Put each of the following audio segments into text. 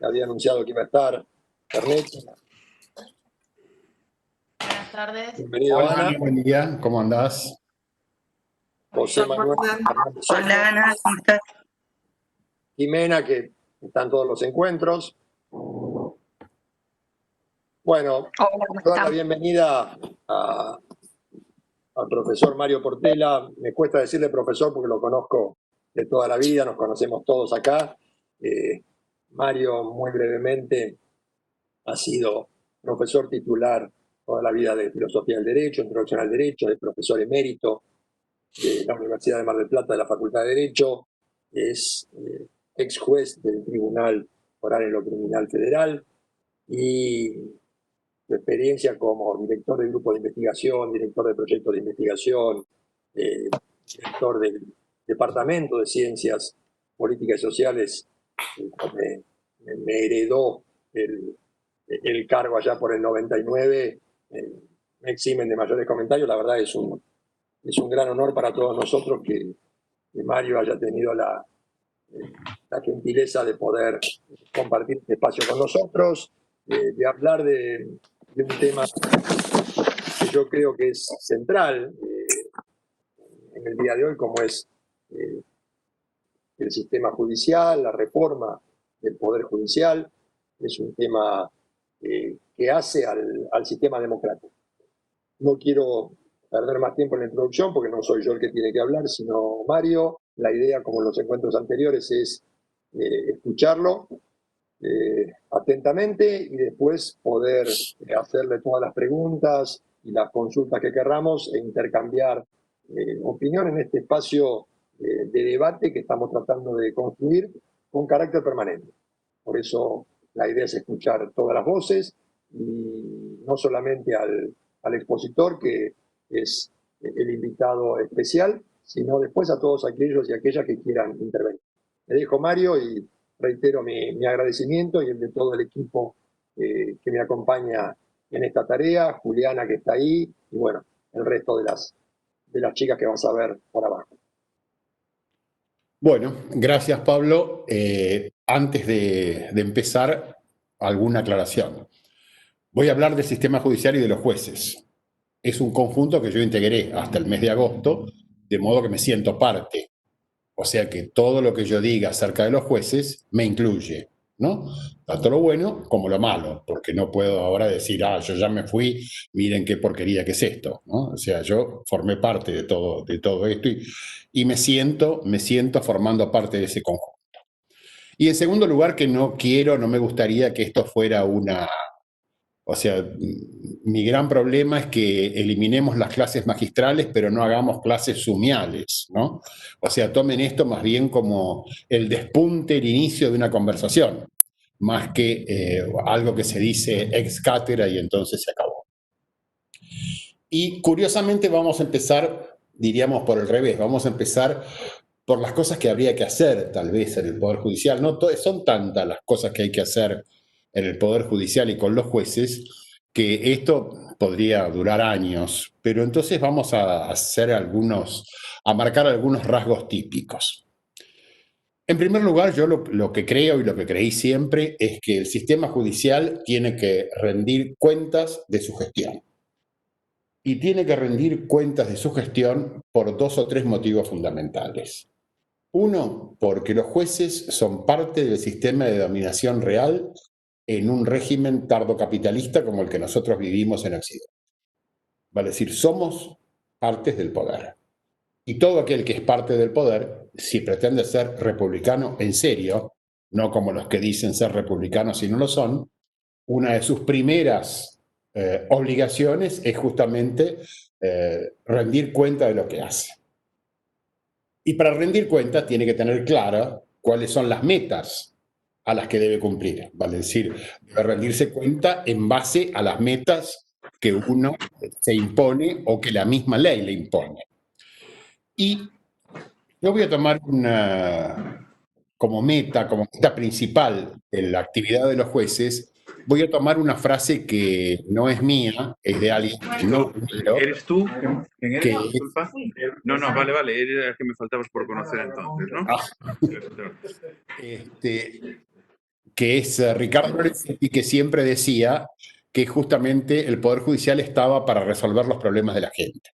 que había anunciado que iba a estar. Ernesto. Buenas tardes. Bienvenido, Hola, Ana. buen día, ¿cómo andás? José Manuel. Hola, Ana, ¿cómo estás? Jimena, que está en todos los encuentros. Bueno, Hola, ¿cómo toda la están? bienvenida al profesor Mario Portela. Me cuesta decirle profesor porque lo conozco de toda la vida, nos conocemos todos acá. Mario, muy brevemente, ha sido profesor titular toda la vida de Filosofía del Derecho, Introducción al Derecho, es profesor emérito de la Universidad de Mar del Plata de la Facultad de Derecho, es ex juez del Tribunal Oral en lo Criminal Federal y su experiencia como director de grupo de investigación, director de proyectos de investigación, director del Departamento de Ciencias Políticas y Sociales, me heredó el cargo allá por el 99, me eximen de mayores comentarios. La verdad es un gran honor para todos nosotros que Mario haya tenido la gentileza de poder compartir este espacio con nosotros, de hablar de un tema que yo creo que es central en el día de hoy, como es el sistema judicial, la reforma del Poder Judicial. Es un tema que hace al sistema democrático. No quiero perder más tiempo en la introducción porque no soy yo el que tiene que hablar, sino Mario. La idea, como en los encuentros anteriores, es escucharlo atentamente y después poder hacerle todas las preguntas y las consultas que querramos e intercambiar opinión en este espacio de debate que estamos tratando de construir con carácter permanente. Por eso la idea es escuchar todas las voces y no solamente al expositor, que es el invitado especial, sino después a todos aquellos y aquellas que quieran intervenir. Me dejo, Mario, y reitero mi agradecimiento y el de todo el equipo que me acompaña en esta tarea, Juliana, que está ahí, y bueno, el resto de las chicas que vamos a ver por abajo. Bueno, gracias, Pablo. Antes de empezar, alguna aclaración. Voy a hablar del sistema judicial y de los jueces. Es un conjunto que yo integré hasta el mes de agosto, de modo que me siento parte. O sea que todo lo que yo diga acerca de los jueces me incluye, ¿no? Tanto lo bueno como lo malo, porque no puedo ahora decir, yo ya me fui, miren qué porquería que es esto, ¿no? O sea, yo formé parte de todo esto y me siento formando parte de ese conjunto. Y en segundo lugar, que no me gustaría que esto fuera o sea, mi gran problema es que eliminemos las clases magistrales, pero no hagamos clases sumiales, ¿no? O sea, tomen esto más bien como el despunte, el inicio de una conversación, más que algo que se dice ex cátedra y entonces se acabó. Y curiosamente vamos a empezar, diríamos por el revés, vamos a empezar por las cosas que habría que hacer tal vez en el Poder Judicial. No son tantas las cosas que hay que hacer en el Poder Judicial y con los jueces, que esto podría durar años, pero entonces vamos a a marcar algunos rasgos típicos. En primer lugar, yo lo que creo y lo que creí siempre es que el sistema judicial tiene que rendir cuentas de su gestión. Y tiene que rendir cuentas de su gestión por 2 o 3 motivos fundamentales. Uno, porque los jueces son parte del sistema de dominación real en un régimen tardocapitalista como el que nosotros vivimos en Occidente. Vale decir, somos partes del poder. Y todo aquel que es parte del poder, si pretende ser republicano en serio, no como los que dicen ser republicanos y no lo son, una de sus primeras obligaciones es justamente rendir cuenta de lo que hace. Y para rendir cuenta tiene que tener clara cuáles son las metas a las que debe cumplir. Vale decir, debe rendirse cuenta en base a las metas que uno se impone o que la misma ley le impone. Y yo voy a tomar como meta principal de la actividad de los jueces, voy a tomar una frase que no es mía, es de alguien que no quiero. ¿Eres tú? ¿Quién eres? Disculpa. No, vale, era el que me faltabas por conocer entonces, ¿no? que es Ricardo Lorenzetti, que siempre decía que justamente el Poder Judicial estaba para resolver los problemas de la gente.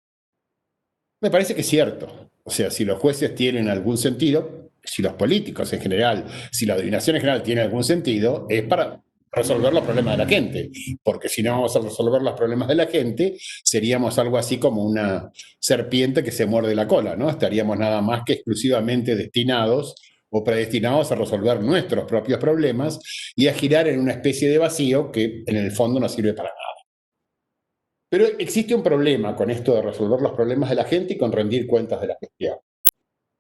Me parece que es cierto. O sea, si los jueces tienen algún sentido, si los políticos en general, si la adivinación en general tiene algún sentido, es para resolver los problemas de la gente. Porque si no vamos a resolver los problemas de la gente, seríamos algo así como una serpiente que se muerde la cola, ¿no? Estaríamos nada más que exclusivamente destinados o predestinados a resolver nuestros propios problemas y a girar en una especie de vacío que en el fondo no sirve para nada. Pero existe un problema con esto de resolver los problemas de la gente y con rendir cuentas de la gestión.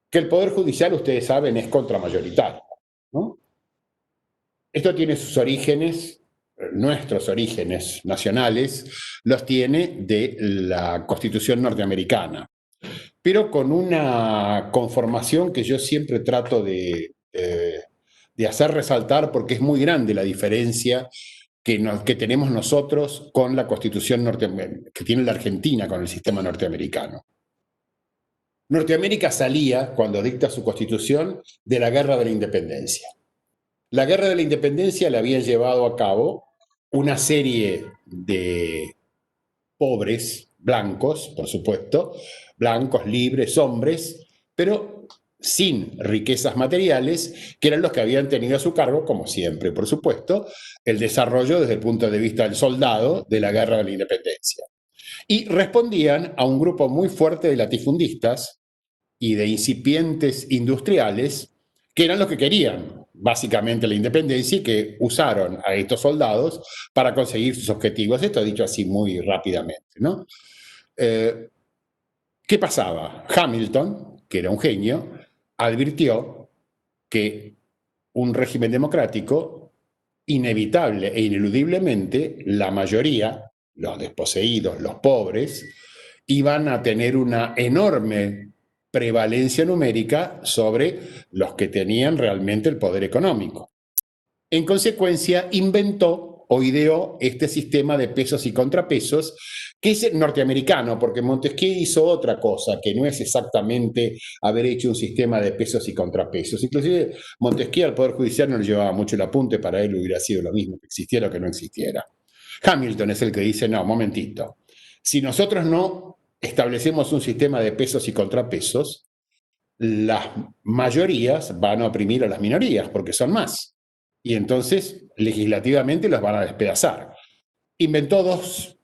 Que el Poder Judicial, ustedes saben, es contramayoritario, ¿no? Esto tiene sus orígenes, nuestros orígenes nacionales, los tiene de la Constitución norteamericana, pero con una conformación que yo siempre trato de hacer resaltar porque es muy grande la diferencia que tenemos nosotros con la Constitución norteamericana, que tiene la Argentina con el sistema norteamericano. Norteamérica salía, cuando dicta su Constitución, de la Guerra de la Independencia. La Guerra de la Independencia la habían llevado a cabo una serie de pobres, blancos, por supuesto, blancos, libres, hombres, pero sin riquezas materiales, que eran los que habían tenido a su cargo, como siempre, por supuesto, el desarrollo desde el punto de vista del soldado de la Guerra de la Independencia. Y respondían a un grupo muy fuerte de latifundistas y de incipientes industriales, que eran los que querían básicamente la independencia y que usaron a estos soldados para conseguir sus objetivos. Esto dicho así muy rápidamente, ¿no? ¿Qué pasaba? Hamilton, que era un genio, advirtió que un régimen democrático, inevitable e ineludiblemente, la mayoría, los desposeídos, los pobres, iban a tener una enorme prevalencia numérica sobre los que tenían realmente el poder económico. En consecuencia, inventó o ideó este sistema de pesos y contrapesos, que es norteamericano, porque Montesquieu hizo otra cosa, que no es exactamente haber hecho un sistema de pesos y contrapesos. Inclusive Montesquieu al Poder Judicial no le llevaba mucho el apunte, para él hubiera sido lo mismo, que existiera o que no existiera. Hamilton es el que dice, no, momentito, si nosotros no establecemos un sistema de pesos y contrapesos, las mayorías van a oprimir a las minorías, porque son más. Y entonces, legislativamente, los van a despedazar. Inventó dos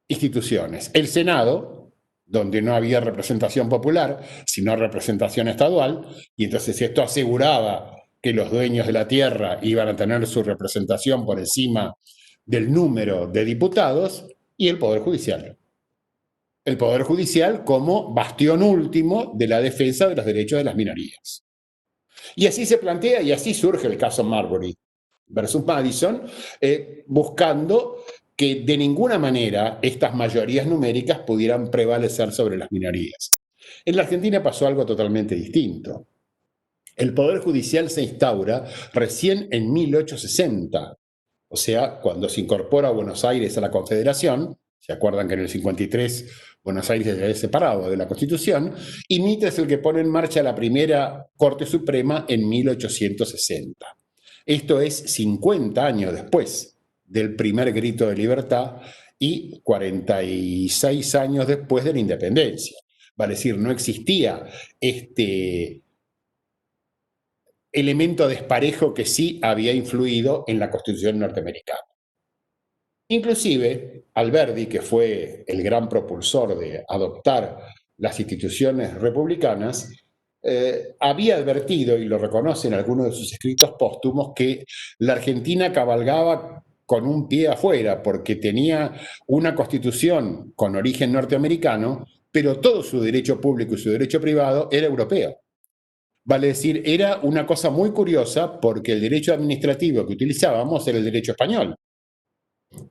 instituciones. El Senado, donde no había representación popular, sino representación estadual, y entonces esto aseguraba que los dueños de la tierra iban a tener su representación por encima del número de diputados, y el Poder Judicial. El Poder Judicial como bastión último de la defensa de los derechos de las minorías. Y así se plantea y así surge el caso Marbury versus Madison, buscando que de ninguna manera estas mayorías numéricas pudieran prevalecer sobre las minorías. En la Argentina pasó algo totalmente distinto. El Poder Judicial se instaura recién en 1860, o sea, cuando se incorpora Buenos Aires a la Confederación. ¿Se acuerdan que en el 53 Buenos Aires se había separado de la Constitución? Y Mitre es el que pone en marcha la primera Corte Suprema en 1860. Esto es 50 años después del primer grito de libertad y 46 años después de la independencia. Vale decir, no existía este elemento desparejo que sí había influido en la Constitución norteamericana. Inclusive, Alberdi, que fue el gran propulsor de adoptar las instituciones republicanas, había advertido, y lo reconoce en algunos de sus escritos póstumos, que la Argentina cabalgaba con un pie afuera, porque tenía una constitución con origen norteamericano, pero todo su derecho público y su derecho privado era europeo. Vale decir, era una cosa muy curiosa porque el derecho administrativo que utilizábamos era el derecho español,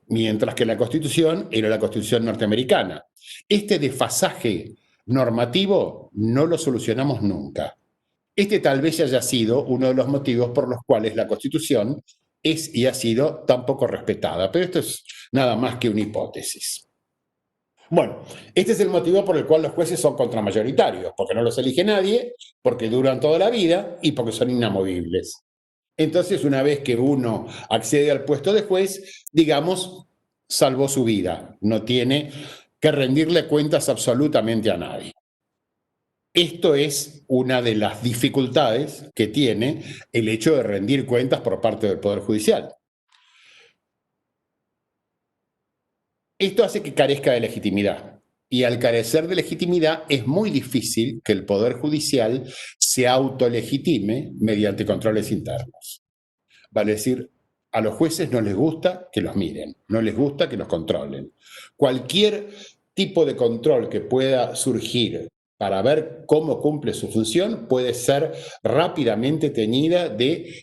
mientras que la Constitución era la Constitución norteamericana. Este desfasaje normativo no lo solucionamos nunca. Este tal vez haya sido uno de los motivos por los cuales la Constitución es y ha sido tan poco respetada, pero esto es nada más que una hipótesis. Bueno, este es el motivo por el cual los jueces son contramayoritarios, porque no los elige nadie, porque duran toda la vida y porque son inamovibles. Entonces, una vez que uno accede al puesto de juez, digamos, salvó su vida. No tiene que rendirle cuentas absolutamente a nadie. Esto es una de las dificultades que tiene el hecho de rendir cuentas por parte del Poder Judicial. Esto hace que carezca de legitimidad. Y al carecer de legitimidad es muy difícil que el Poder Judicial se autolegitime mediante controles internos. Vale decir, a los jueces no les gusta que los miren, no les gusta que los controlen. Cualquier tipo de control que pueda surgir para ver cómo cumple su función puede ser rápidamente teñida de,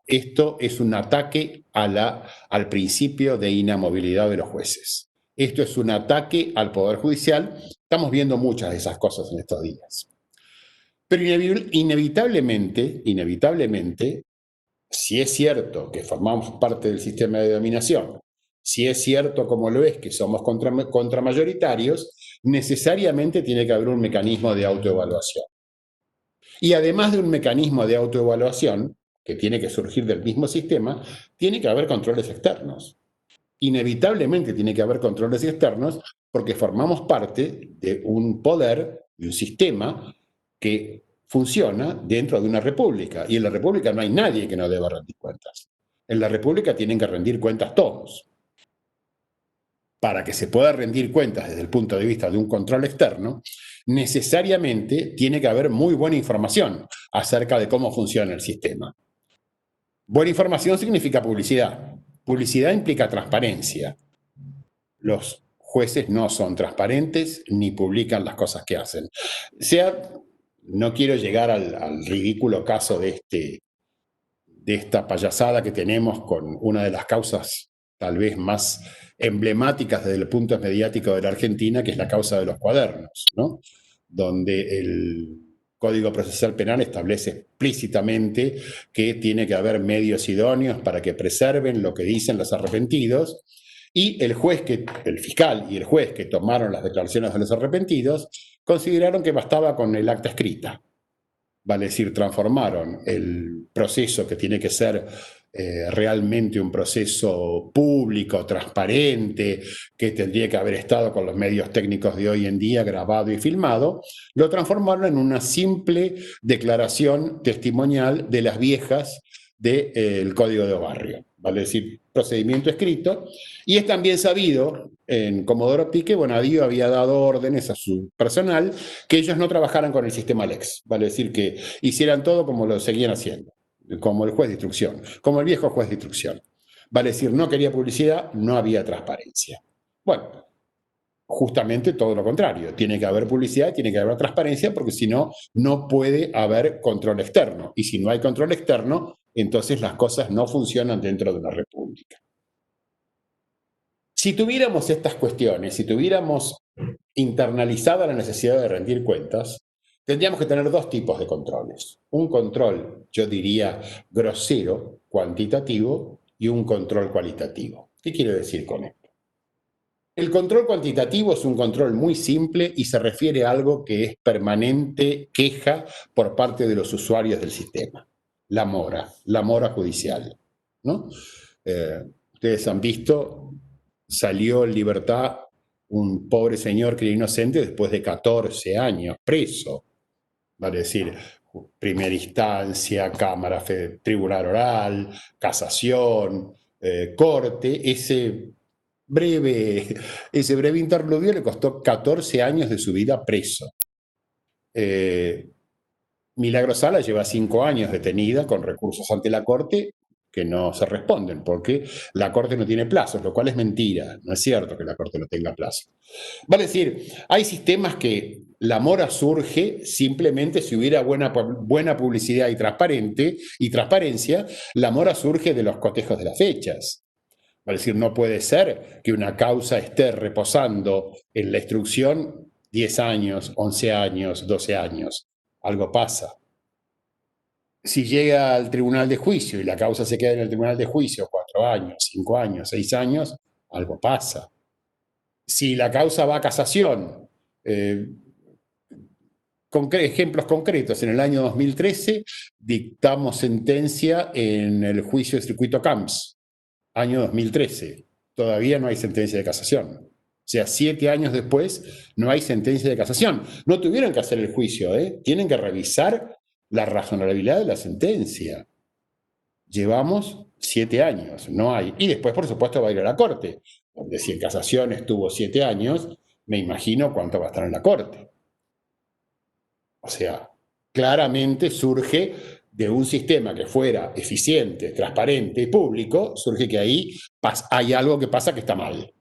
esto es un ataque al principio de inamovilidad de los jueces. Esto es un ataque al Poder Judicial. Estamos viendo muchas de esas cosas en estos días. Pero inevitablemente, si es cierto que formamos parte del sistema de dominación, si es cierto, como lo es, que somos contramayoritarios, necesariamente tiene que haber un mecanismo de autoevaluación. Y además de un mecanismo de autoevaluación, que tiene que surgir del mismo sistema, tiene que haber controles externos. Inevitablemente tiene que haber controles externos porque formamos parte de un poder, de un sistema que funciona dentro de una república. Y en la república no hay nadie que no deba rendir cuentas. En la república tienen que rendir cuentas todos. Para que se pueda rendir cuentas desde el punto de vista de un control externo, necesariamente tiene que haber muy buena información acerca de cómo funciona el sistema. Buena información significa publicidad. Publicidad implica transparencia. Los jueces no son transparentes ni publican las cosas que hacen. No quiero llegar al ridículo caso de esta payasada que tenemos con una de las causas tal vez más emblemáticas desde el punto mediático de la Argentina, que es la causa de los cuadernos, ¿no? Donde el Código Procesal Penal establece explícitamente que tiene que haber medios idóneos para que preserven lo que dicen los arrepentidos, y el fiscal y el juez que tomaron las declaraciones de los arrepentidos consideraron que bastaba con el acta escrita. Vale decir, transformaron el proceso que tiene que ser realmente un proceso público, transparente, que tendría que haber estado con los medios técnicos de hoy en día, grabado y filmado, lo transformaron en una simple declaración testimonial de las viejas del Código de Barrio. Vale decir, procedimiento escrito. Y es también sabido, en Comodoro Pi, que Bonadío había dado órdenes a su personal que ellos no trabajaran con el sistema Lex. Vale decir, que hicieran todo como lo seguían haciendo, como el juez de instrucción, como el viejo juez de instrucción. Vale decir, no quería publicidad, no había transparencia. Bueno, justamente todo lo contrario. Tiene que haber publicidad, tiene que haber transparencia, porque si no, no puede haber control externo. Y si no hay control externo, entonces las cosas no funcionan dentro de una república. Si tuviéramos estas cuestiones, si tuviéramos internalizada la necesidad de rendir cuentas, tendríamos que tener dos tipos de controles. Un control, yo diría, grosero, cuantitativo, y un control cualitativo. ¿Qué quiero decir con esto? El control cuantitativo es un control muy simple y se refiere a algo que es permanente queja por parte de los usuarios del sistema. La mora judicial, ¿no? Ustedes han visto, salió en libertad un pobre señor que era inocente después de 14 años preso. Vale decir, primera instancia, Cámara, Tribunal Oral, Casación, Corte. Ese breve interludio le costó 14 años de su vida preso. Milagro Sala lleva 5 años detenida con recursos ante la Corte que no se responden, porque la Corte no tiene plazos, lo cual es mentira. No es cierto que la Corte no tenga plazos. Vale decir, hay sistemas que la mora surge simplemente si hubiera buena publicidad y transparencia, la mora surge de los cotejos de las fechas. Vale decir, no puede ser que una causa esté reposando en la instrucción 10 años, 11 años, 12 años. Algo pasa. Si llega al tribunal de juicio y la causa se queda en el tribunal de juicio 4 años, 5 años, 6 años, algo pasa. Si la causa va a casación, ejemplos concretos. En el año 2013 dictamos sentencia en el juicio de circuito Camps, año 2013. Todavía no hay sentencia de casación. O sea, 7 años después no hay sentencia de casación. No tuvieron que hacer el juicio, tienen que revisar la razonabilidad de la sentencia. Llevamos 7 años, no hay. Y después, por supuesto, va a ir a la Corte, donde si en casación estuvo 7 años, me imagino cuánto va a estar en la Corte. O sea, claramente surge de un sistema que fuera eficiente, transparente y público, surge que ahí hay algo que pasa que está mal.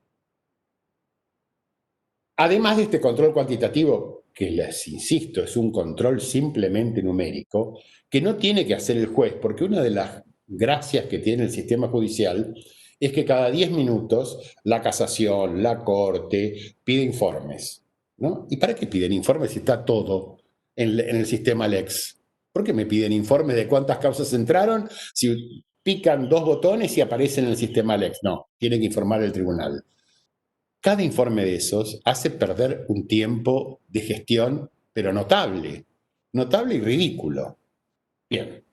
Además de este control cuantitativo, que les insisto, es un control simplemente numérico, que no tiene que hacer el juez, porque una de las gracias que tiene el sistema judicial es que cada 10 minutos la casación, la corte, pide informes, ¿no? ¿Y para qué piden informes si está todo en el sistema Lex? ¿Por qué me piden informes de cuántas causas entraron si pican 2 botones y aparecen en el sistema Lex? No, tiene que informar el tribunal. Cada informe de esos hace perder un tiempo de gestión, pero notable y ridículo. Bien.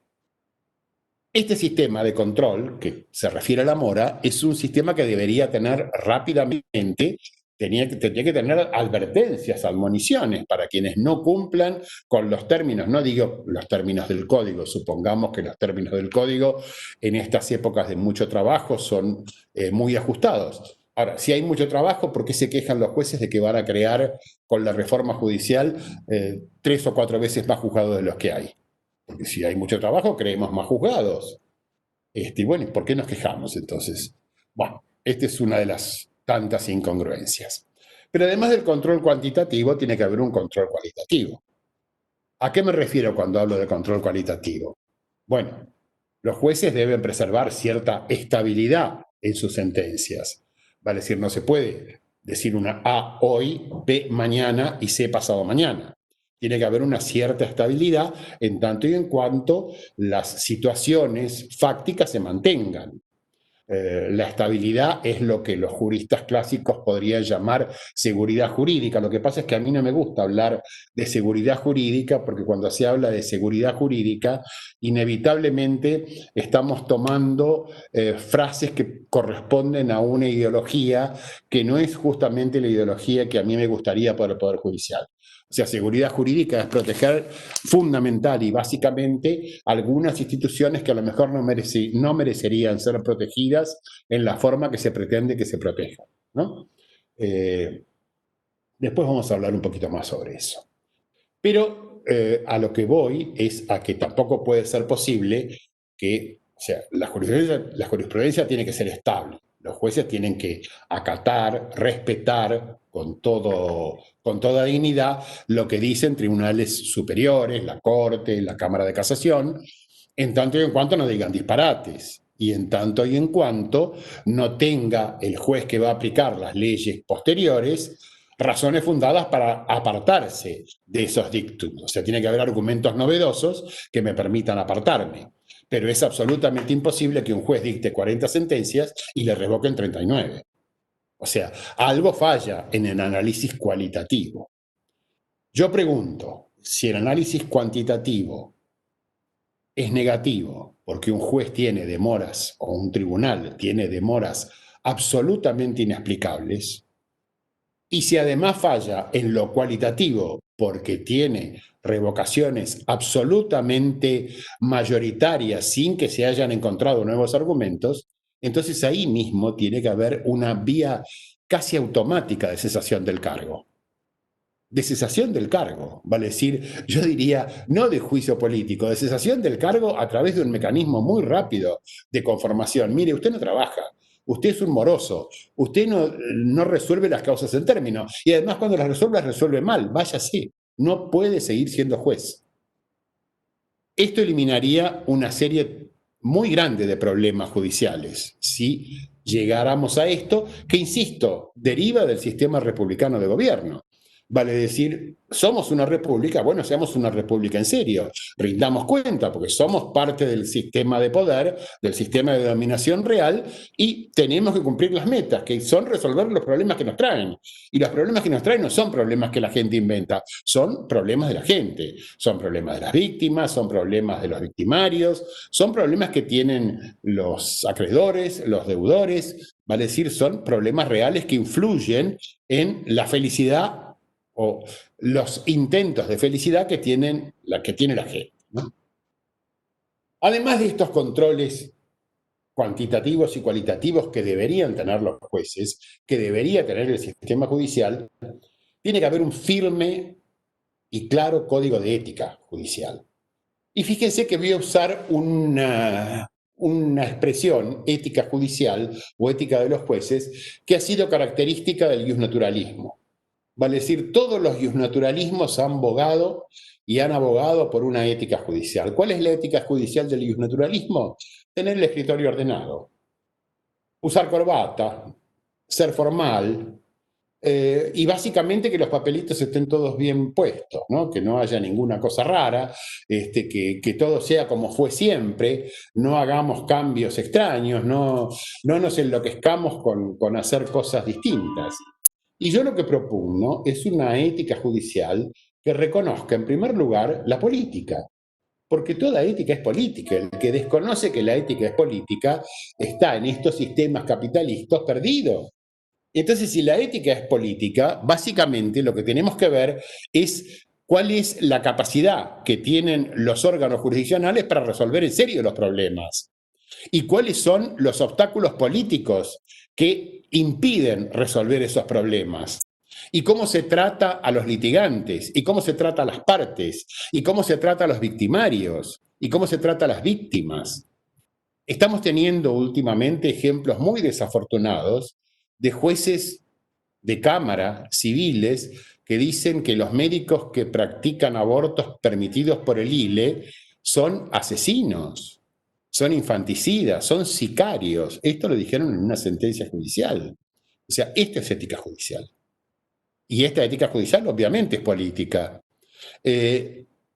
Este sistema de control, que se refiere a la mora, es un sistema que debería tener rápidamente, tendría que tener advertencias, admoniciones para quienes no cumplan con los términos, no digo los términos del código, supongamos que los términos del código en estas épocas de mucho trabajo son muy ajustados. Ahora, si hay mucho trabajo, ¿por qué se quejan los jueces de que van a crear con la reforma judicial 3 o 4 veces más juzgados de los que hay? Porque si hay mucho trabajo, creemos más juzgados. Y bueno, ¿por qué nos quejamos entonces? Bueno, esta es una de las tantas incongruencias. Pero además del control cuantitativo, tiene que haber un control cualitativo. ¿A qué me refiero cuando hablo de control cualitativo? Bueno, los jueces deben preservar cierta estabilidad en sus sentencias. Vale decir, no se puede decir una A hoy, B mañana y C pasado mañana. Tiene que haber una cierta estabilidad en tanto y en cuanto las situaciones fácticas se mantengan. La estabilidad es lo que los juristas clásicos podrían llamar seguridad jurídica. Lo que pasa es que a mí no me gusta hablar de seguridad jurídica porque cuando se habla de seguridad jurídica, inevitablemente estamos tomando frases que corresponden a una ideología que no es justamente la ideología que a mí me gustaría para el Poder Judicial. O sea, seguridad jurídica es proteger fundamental y básicamente algunas instituciones que a lo mejor no merecerían ser protegidas en la forma que se pretende que se protejan, ¿no? Después vamos a hablar un poquito más sobre eso. Pero a lo que voy es a que tampoco puede ser posible que, o sea, la jurisprudencia tiene que ser estable. Los jueces tienen que acatar, respetar con toda dignidad lo que dicen tribunales superiores, la Corte, la Cámara de Casación, en tanto y en cuanto no digan disparates y en tanto y en cuanto no tenga el juez que va a aplicar las leyes posteriores razones fundadas para apartarse de esos dictos. O sea, tiene que haber argumentos novedosos que me permitan apartarme. Pero es absolutamente imposible que un juez dicte 40 sentencias y le revoquen 39. O sea, algo falla en el análisis cualitativo. Yo pregunto, si el análisis cuantitativo es negativo porque un juez tiene demoras o un tribunal tiene demoras absolutamente inexplicables, y si además falla en lo cualitativo porque tiene revocaciones absolutamente mayoritarias sin que se hayan encontrado nuevos argumentos, entonces ahí mismo tiene que haber una vía casi automática de cesación del cargo. De cesación del cargo, vale decir, yo diría, no de juicio político, de cesación del cargo a través de un mecanismo muy rápido de conformación. Mire, usted no trabaja, usted es un moroso, usted no resuelve las causas en término, y además cuando las resuelve mal, váyase, no puede seguir siendo juez. Esto eliminaría una serie muy grande de problemas judiciales si llegáramos a esto, que insisto, deriva del sistema republicano de gobierno. Vale decir, somos una república, bueno, seamos una república en serio, rindamos cuenta, porque somos parte del sistema de poder, del sistema de dominación real, y tenemos que cumplir las metas, que son resolver los problemas que nos traen. Y los problemas que nos traen no son problemas que la gente inventa, son problemas de la gente, son problemas de las víctimas, son problemas de los victimarios, son problemas que tienen los acreedores, los deudores, vale decir, son problemas reales que influyen en la felicidad o los intentos de felicidad que tiene la gente, ¿no? Además de estos controles cuantitativos y cualitativos que deberían tener los jueces, que debería tener el sistema judicial, tiene que haber un firme y claro código de ética judicial. Y fíjense que voy a usar una expresión, ética judicial o ética de los jueces, que ha sido característica del iusnaturalismo. Vale decir, todos los iusnaturalismos han abogado y han abogado por una ética judicial. ¿Cuál es la ética judicial del iusnaturalismo? Tener el escritorio ordenado, usar corbata, ser formal, y básicamente que los papelitos estén todos bien puestos, ¿no? Que no haya ninguna cosa rara, que todo sea como fue siempre, no hagamos cambios extraños, no nos enloquezcamos con hacer cosas distintas. Y yo lo que propugno es una ética judicial que reconozca, en primer lugar, la política, porque toda ética es política. El que desconoce que la ética es política está en estos sistemas capitalistas perdido. Entonces, si la ética es política, básicamente lo que tenemos que ver es cuál es la capacidad que tienen los órganos jurisdiccionales para resolver en serio los problemas y cuáles son los obstáculos políticos que impiden resolver esos problemas. Y cómo se trata a los litigantes, y cómo se trata a las partes, y cómo se trata a los victimarios, y cómo se trata a las víctimas. Estamos teniendo últimamente ejemplos muy desafortunados de jueces de cámara civiles que dicen que los médicos que practican abortos permitidos por el ILE son asesinos, son infanticidas, son sicarios. Esto lo dijeron en una sentencia judicial. O sea, esta es ética judicial. Y esta ética judicial obviamente es política.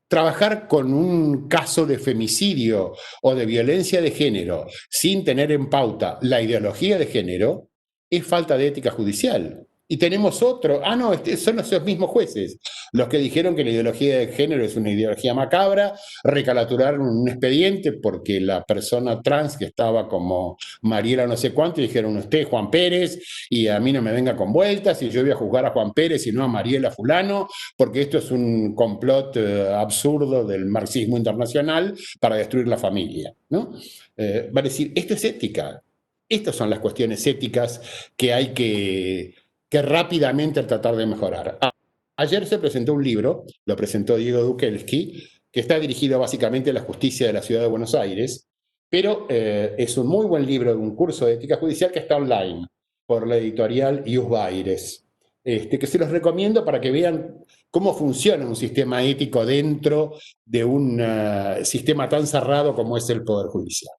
Trabajar con un caso de femicidio o de violencia de género sin tener en pauta la ideología de género es falta de ética judicial. Y tenemos otro, no, son esos mismos jueces, los que dijeron que la ideología de género es una ideología macabra, recalaturaron un expediente porque la persona trans que estaba como Mariela no sé cuánto, dijeron usted Juan Pérez, y a mí no me venga con vueltas, y yo voy a juzgar a Juan Pérez y no a Mariela fulano, porque esto es un complot absurdo del marxismo internacional para destruir la familia, ¿no? Va a decir, esto es ética. Estas son las cuestiones éticas que hay que rápidamente tratar de mejorar. Ayer se presentó un libro, lo presentó Diego Dukelski, que está dirigido básicamente a la justicia de la Ciudad de Buenos Aires, pero es un muy buen libro de un curso de ética judicial que está online por la editorial Ius Baires, que se los recomiendo para que vean cómo funciona un sistema ético dentro de un sistema tan cerrado como es el Poder Judicial.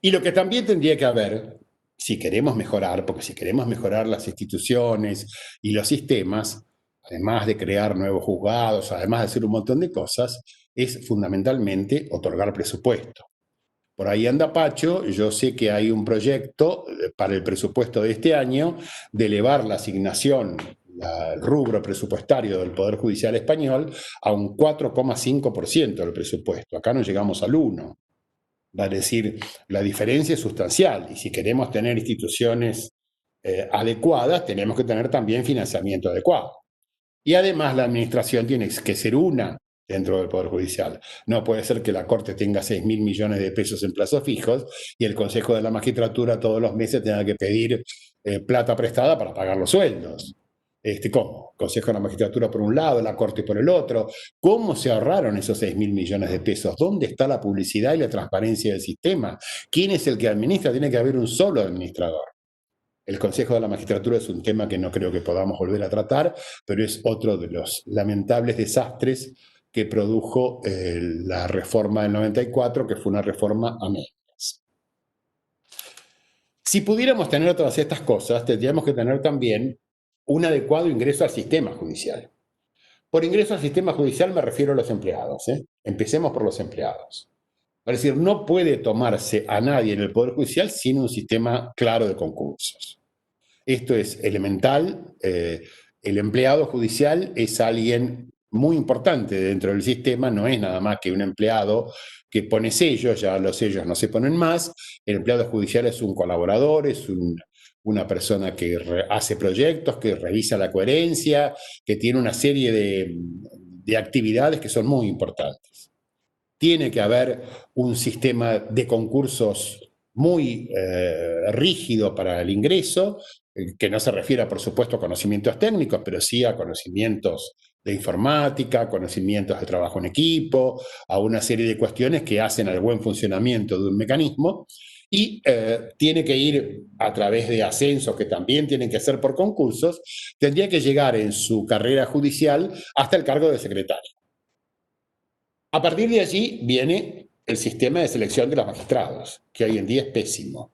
Y lo que también tendría que haber, si queremos mejorar, porque si queremos mejorar las instituciones y los sistemas, además de crear nuevos juzgados, además de hacer un montón de cosas, es fundamentalmente otorgar presupuesto. Por ahí anda Pacho, yo sé que hay un proyecto para el presupuesto de este año de elevar la asignación, el rubro presupuestario del Poder Judicial español a un 4,5% del presupuesto. Acá no llegamos al 1%. Va a decir, la diferencia es sustancial y si queremos tener instituciones adecuadas, tenemos que tener también financiamiento adecuado. Y además la administración tiene que ser una dentro del Poder Judicial. No puede ser que la Corte tenga 6.000 millones de pesos en plazos fijos y el Consejo de la Magistratura todos los meses tenga que pedir plata prestada para pagar los sueldos. ¿Cómo? Consejo de la Magistratura por un lado, la Corte por el otro. ¿Cómo se ahorraron esos 6.000 millones de pesos? ¿Dónde está la publicidad y la transparencia del sistema? ¿Quién es el que administra? Tiene que haber un solo administrador. El Consejo de la Magistratura es un tema que no creo que podamos volver a tratar, pero es otro de los lamentables desastres que produjo la reforma del 94, que fue una reforma a medias. Si pudiéramos tener todas estas cosas, tendríamos que tener también un adecuado ingreso al sistema judicial. Por ingreso al sistema judicial me refiero a los empleados. Empecemos por los empleados. Es decir, no puede tomarse a nadie en el Poder Judicial sin un sistema claro de concursos. Esto es elemental. El empleado judicial es alguien muy importante dentro del sistema, no es nada más que un empleado que pone sellos, ya los sellos no se ponen más. El empleado judicial es un colaborador, es una persona que hace proyectos, que revisa la coherencia, que tiene una serie de actividades que son muy importantes. Tiene que haber un sistema de concursos muy rígido para el ingreso, que no se refiera, por supuesto, a conocimientos técnicos, pero sí a conocimientos de informática, conocimientos de trabajo en equipo, a una serie de cuestiones que hacen al buen funcionamiento de un mecanismo, y tiene que ir a través de ascensos que también tienen que ser por concursos, tendría que llegar en su carrera judicial hasta el cargo de secretario. A partir de allí viene el sistema de selección de los magistrados, que hoy en día es pésimo.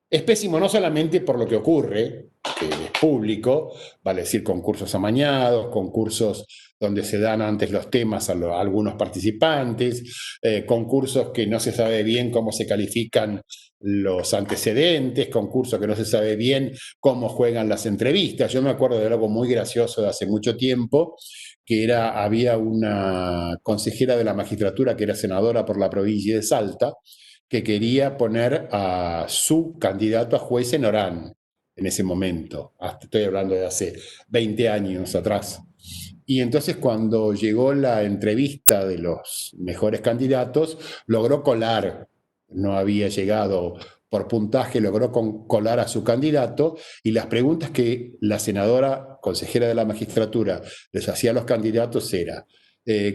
Es pésimo no solamente por lo que ocurre, que es público, vale decir concursos amañados, concursos donde se dan antes los temas a algunos participantes, concursos que no se sabe bien cómo se califican los antecedentes, concursos que no se sabe bien cómo juegan las entrevistas. Yo me acuerdo de algo muy gracioso de hace mucho tiempo, que había una consejera de la magistratura que era senadora por la provincia de Salta, que quería poner a su candidato a juez en Orán en ese momento. Estoy hablando de hace 20 años atrás. Y entonces cuando llegó la entrevista de los mejores candidatos, logró colar, no había llegado por puntaje, logró colar a su candidato, y las preguntas que la senadora consejera de la magistratura les hacía a los candidatos era: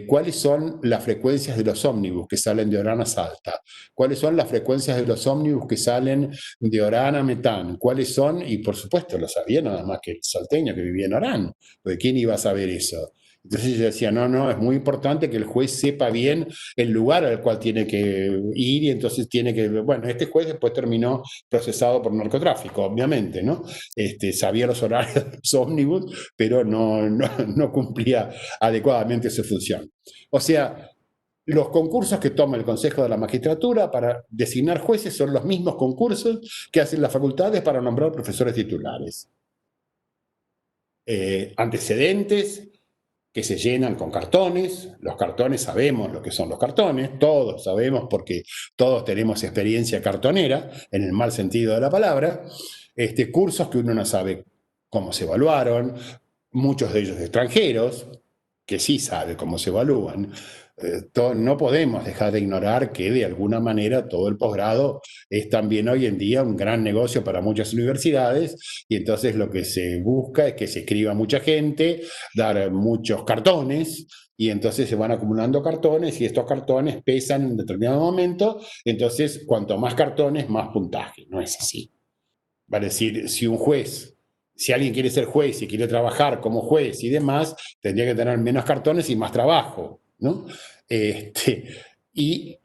¿cuáles son las frecuencias de los ómnibus que salen de Orán a Salta? ¿Cuáles son las frecuencias de los ómnibus que salen de Orán a Metán? ¿Cuáles son? Y por supuesto lo sabía nada más que el salteño que vivía en Orán, porque ¿quién iba a saber eso? Entonces yo decía, no, es muy importante que el juez sepa bien el lugar al cual tiene que ir, y entonces tiene que, bueno, este juez después terminó procesado por narcotráfico, obviamente, ¿no? Sabía los horarios de los ómnibus, pero no cumplía adecuadamente su función. O sea, los concursos que toma el Consejo de la Magistratura para designar jueces son los mismos concursos que hacen las facultades para nombrar profesores titulares. Antecedentes que se llenan con cartones. Los cartones, sabemos lo que son los cartones, todos sabemos porque todos tenemos experiencia cartonera, en el mal sentido de la palabra. Cursos que uno no sabe cómo se evaluaron, muchos de ellos extranjeros, que sí sabe cómo se evalúan. No podemos dejar de ignorar que de alguna manera todo el posgrado es también hoy en día un gran negocio para muchas universidades, y entonces lo que se busca es que se escriba mucha gente, dar muchos cartones, y entonces se van acumulando cartones, y estos cartones pesan en determinado momento, entonces cuanto más cartones, más puntaje. No es así. Vale decir, si alguien quiere ser juez y quiere trabajar como juez y demás, tendría que tener menos cartones y más trabajo, ¿no? Y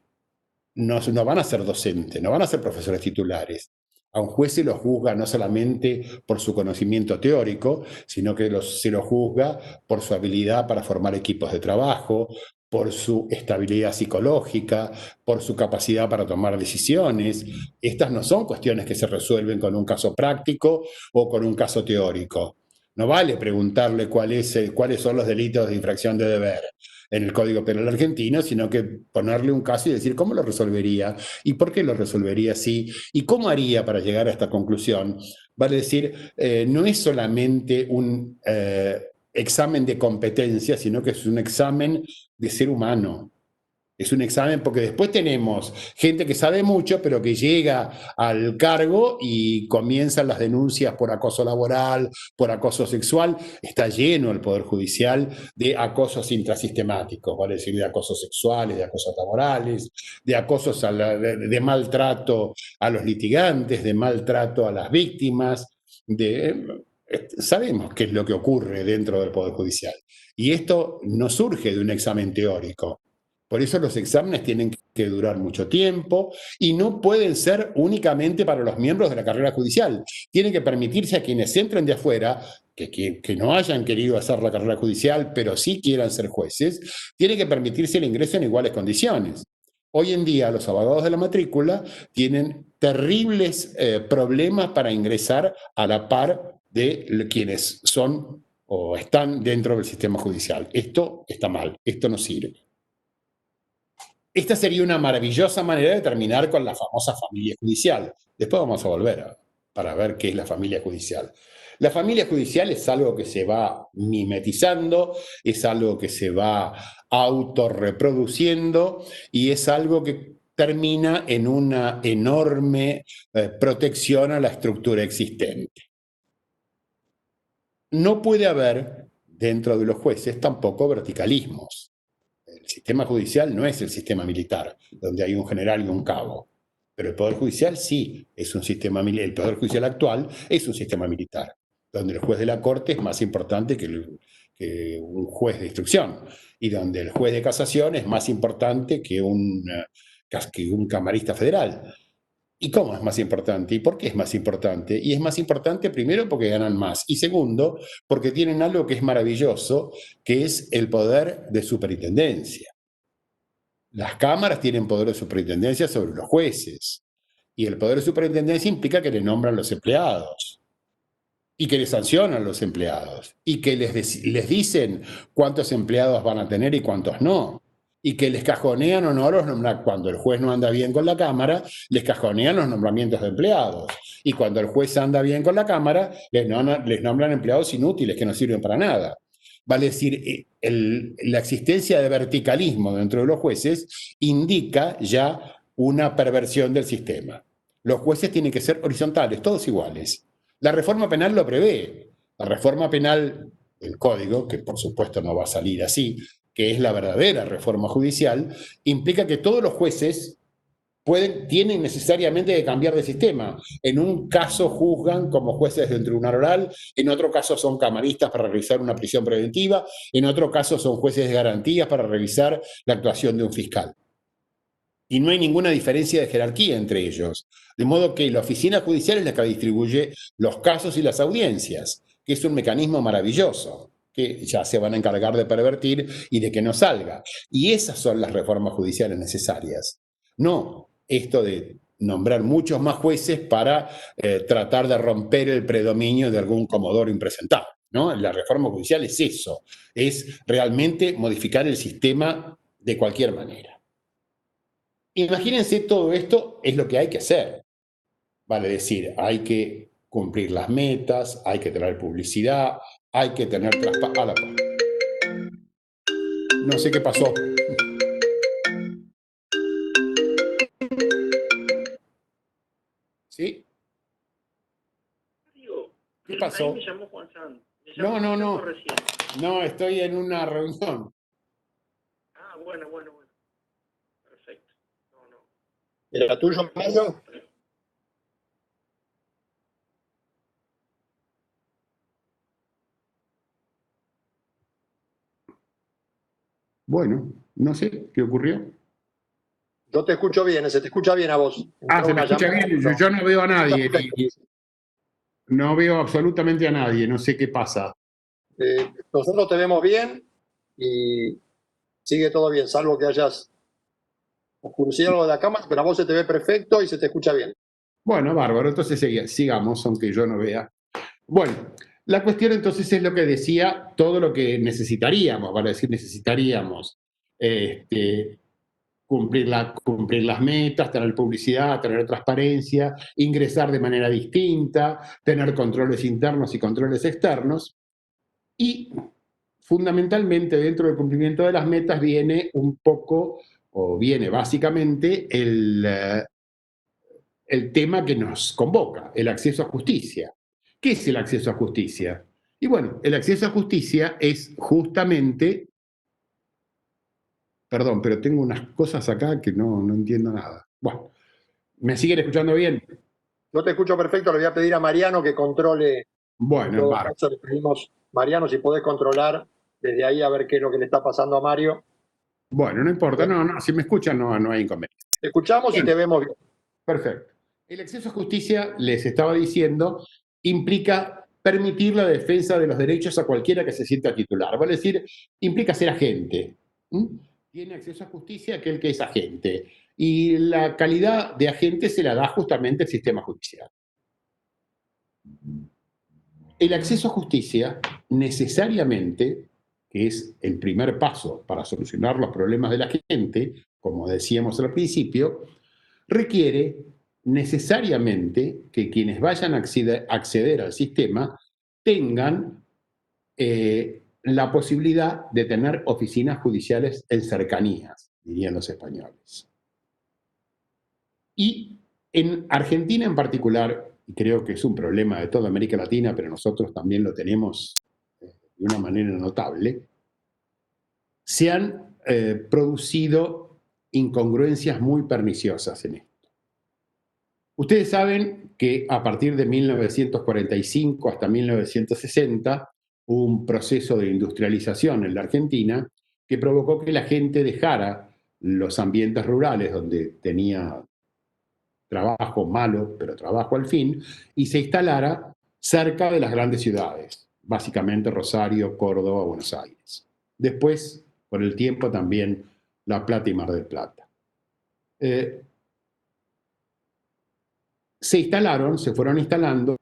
no van a ser docentes, no van a ser profesores titulares. A un juez se lo juzga no solamente por su conocimiento teórico, sino que se lo juzga por su habilidad para formar equipos de trabajo, por su estabilidad psicológica, por su capacidad para tomar decisiones. Estas no son cuestiones que se resuelven con un caso práctico o con un caso teórico. No vale preguntarle cuáles son los delitos de infracción de deber en el Código Penal argentino, sino que ponerle un caso y decir cómo lo resolvería y por qué lo resolvería así y cómo haría para llegar a esta conclusión. Vale decir, no es solamente un examen de competencia, sino que es un examen de ser humano. Es un examen porque después tenemos gente que sabe mucho, pero que llega al cargo y comienzan las denuncias por acoso laboral, por acoso sexual. Está lleno el Poder Judicial de acosos intrasistemáticos, ¿vale? Es decir, de acosos sexuales, de acosos laborales, de acosos de maltrato a los litigantes, de maltrato a las víctimas. Sabemos qué es lo que ocurre dentro del Poder Judicial. Y esto no surge de un examen teórico. Por eso los exámenes tienen que durar mucho tiempo y no pueden ser únicamente para los miembros de la carrera judicial. Tienen que permitirse a quienes entren de afuera, que no hayan querido hacer la carrera judicial, pero sí quieran ser jueces, tienen que permitirse el ingreso en iguales condiciones. Hoy en día los abogados de la matrícula tienen terribles problemas para ingresar a la par de quienes son o están dentro del sistema judicial. Esto está mal, esto no sirve. Esta sería una maravillosa manera de terminar con la famosa familia judicial. Después vamos a volver para ver qué es la familia judicial. La familia judicial es algo que se va mimetizando, es algo que se va autorreproduciendo y es algo que termina en una enorme protección a la estructura existente. No puede haber, dentro de los jueces, tampoco verticalismos. El sistema judicial no es el sistema militar, donde hay un general y un cabo. Pero el Poder Judicial sí es un sistema militar. El Poder Judicial actual es un sistema militar, donde el juez de la Corte es más importante que un juez de instrucción, y donde el juez de casación es más importante que un camarista federal. ¿Y cómo es más importante? ¿Y por qué es más importante? Y es más importante primero porque ganan más y segundo porque tienen algo que es maravilloso, que es el poder de superintendencia. Las cámaras tienen poder de superintendencia sobre los jueces y el poder de superintendencia implica que le nombran los empleados y que les sancionan los empleados y que les dicen cuántos empleados van a tener y cuántos no. Y que les cajonean o no los nombran. Cuando el juez no anda bien con la Cámara, les cajonean los nombramientos de empleados. Y cuando el juez anda bien con la Cámara, les nombran empleados inútiles que no sirven para nada. Vale decir, la existencia de verticalismo dentro de los jueces indica ya una perversión del sistema. Los jueces tienen que ser horizontales, todos iguales. La reforma penal lo prevé. La reforma penal del Código, que por supuesto no va a salir así, que es la verdadera reforma judicial, implica que todos los jueces tienen necesariamente que cambiar de sistema. En un caso juzgan como jueces de un tribunal oral, en otro caso son camaristas para revisar una prisión preventiva, en otro caso son jueces de garantías para revisar la actuación de un fiscal. Y no hay ninguna diferencia de jerarquía entre ellos. De modo que la oficina judicial es la que distribuye los casos y las audiencias, que es un mecanismo maravilloso, que ya se van a encargar de pervertir y de que no salga. Y esas son las reformas judiciales necesarias. No esto de nombrar muchos más jueces para tratar de romper el predominio de algún comodoro impresentable, ¿no? La reforma judicial es eso, es realmente modificar el sistema de cualquier manera. Imagínense, todo esto es lo que hay que hacer. Vale decir, hay que cumplir las metas, hay que tener publicidad, hay que tener traspaso. No sé qué pasó. ¿Sí? ¿Qué pasó? Me llamó Juan Santos. No. No, estoy en una reunión. Ah, bueno. Perfecto. No. ¿Era tuyo, Mario? Bueno, no sé qué ocurrió. Yo te escucho bien, se te escucha bien a vos. Se me escucha bien, yo no veo a nadie. No veo absolutamente a nadie, no sé qué pasa. Nosotros te vemos bien y sigue todo bien, salvo que hayas oscurecido algo de la cámara, pero a vos se te ve perfecto y se te escucha bien. Bueno, bárbaro, entonces sigamos, aunque yo no vea. Bueno, la cuestión entonces es lo que decía, todo lo que necesitaríamos, vale decir, necesitaríamos cumplir las metas, tener publicidad, tener transparencia, ingresar de manera distinta, tener controles internos y controles externos. Y fundamentalmente dentro del cumplimiento de las metas viene viene básicamente el tema que nos convoca, el acceso a justicia. ¿Qué es el acceso a justicia? Y bueno, el acceso a justicia es justamente... Perdón, pero tengo unas cosas acá que no entiendo nada. Bueno, ¿me siguen escuchando bien? Yo te escucho perfecto, le voy a pedir a Mariano que controle. Bueno, le pedimos, Mariano, si podés controlar desde ahí a ver qué es lo que le está pasando a Mario. Bueno, no importa, no, si me escuchan no hay inconveniente. Te escuchamos y te vemos bien. Perfecto. El acceso a justicia, les estaba diciendo, implica permitir la defensa de los derechos a cualquiera que se sienta titular. Vale decir, implica ser agente. Tiene acceso a justicia aquel que es agente. Y la calidad de agente se la da justamente el sistema judicial. El acceso a justicia necesariamente, que es el primer paso para solucionar los problemas de la gente, como decíamos al principio, requiere necesariamente que quienes vayan a acceder al sistema tengan la posibilidad de tener oficinas judiciales en cercanías, dirían los españoles. Y en Argentina en particular, y creo que es un problema de toda América Latina, pero nosotros también lo tenemos de una manera notable, se han producido incongruencias muy perniciosas en esto. Ustedes saben que a partir de 1945 hasta 1960 hubo un proceso de industrialización en la Argentina que provocó que la gente dejara los ambientes rurales donde tenía trabajo malo, pero trabajo al fin, y se instalara cerca de las grandes ciudades, básicamente Rosario, Córdoba, Buenos Aires. Después, por el tiempo, también La Plata y Mar del Plata. Se fueron instalando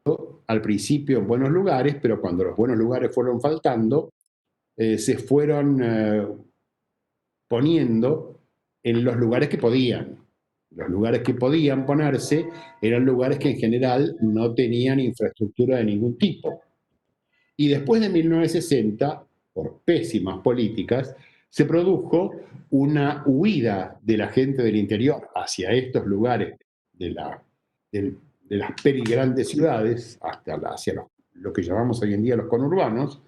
al principio en buenos lugares, pero cuando los buenos lugares fueron faltando, se fueron poniendo en los lugares que podían. Los lugares que podían ponerse eran lugares que en general no tenían infraestructura de ningún tipo. Y después de 1960, por pésimas políticas, se produjo una huida de la gente del interior hacia estos lugares de las perigrandes ciudades, hacia lo que llamamos hoy en día los conurbanos,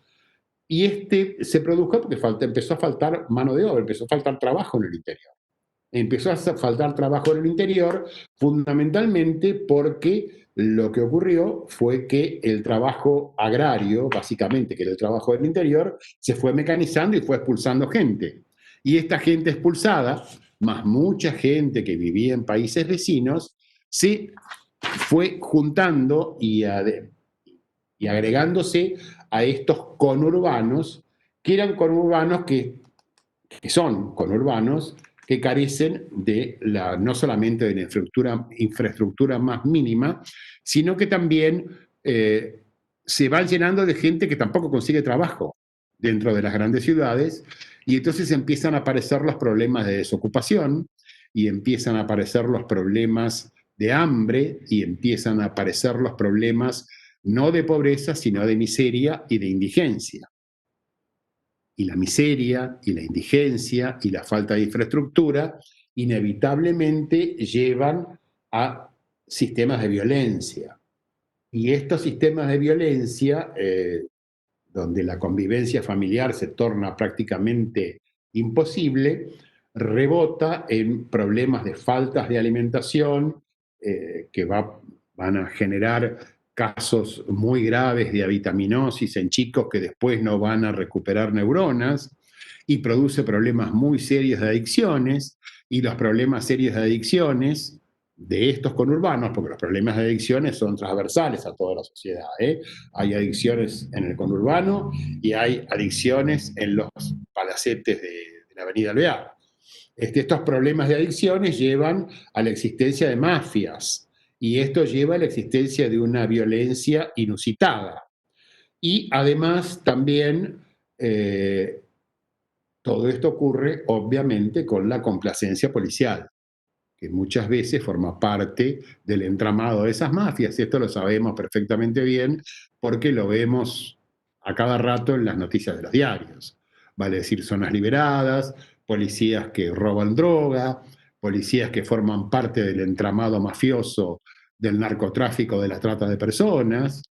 y se produjo porque empezó a faltar mano de obra, empezó a faltar trabajo en el interior. Empezó a faltar trabajo en el interior fundamentalmente porque lo que ocurrió fue que el trabajo agrario, básicamente, que era el trabajo del interior, se fue mecanizando y fue expulsando gente. Y esta gente expulsada, más mucha gente que vivía en países vecinos, se fue juntando y agregándose a estos conurbanos, que eran conurbanos que son conurbanos que carecen de no solamente de la infraestructura más mínima, sino que también se van llenando de gente que tampoco consigue trabajo dentro de las grandes ciudades, y entonces empiezan a aparecer los problemas de desocupación, y empiezan a aparecer los problemas de hambre, y empiezan a aparecer los problemas no de pobreza, sino de miseria y de indigencia. Y la miseria, y la indigencia, y la falta de infraestructura, inevitablemente llevan a sistemas de violencia. Y estos sistemas de violencia, donde la convivencia familiar se torna prácticamente imposible, rebota en problemas de faltas de alimentación que van a generar casos muy graves de avitaminosis en chicos que después no van a recuperar neuronas, y produce problemas muy serios de adicciones, y los problemas serios de adicciones de estos conurbanos, porque los problemas de adicciones son transversales a toda la sociedad, hay adicciones en el conurbano y hay adicciones en los palacetes de la Avenida Alvear. Estos problemas de adicciones llevan a la existencia de mafias, y esto lleva a la existencia de una violencia inusitada. Y además también todo esto ocurre obviamente con la complacencia policial, que muchas veces forma parte del entramado de esas mafias, y esto lo sabemos perfectamente bien porque lo vemos a cada rato en las noticias de los diarios. Vale decir, zonas liberadas, policías que roban droga, policías que forman parte del entramado mafioso del narcotráfico, de la trata de personas.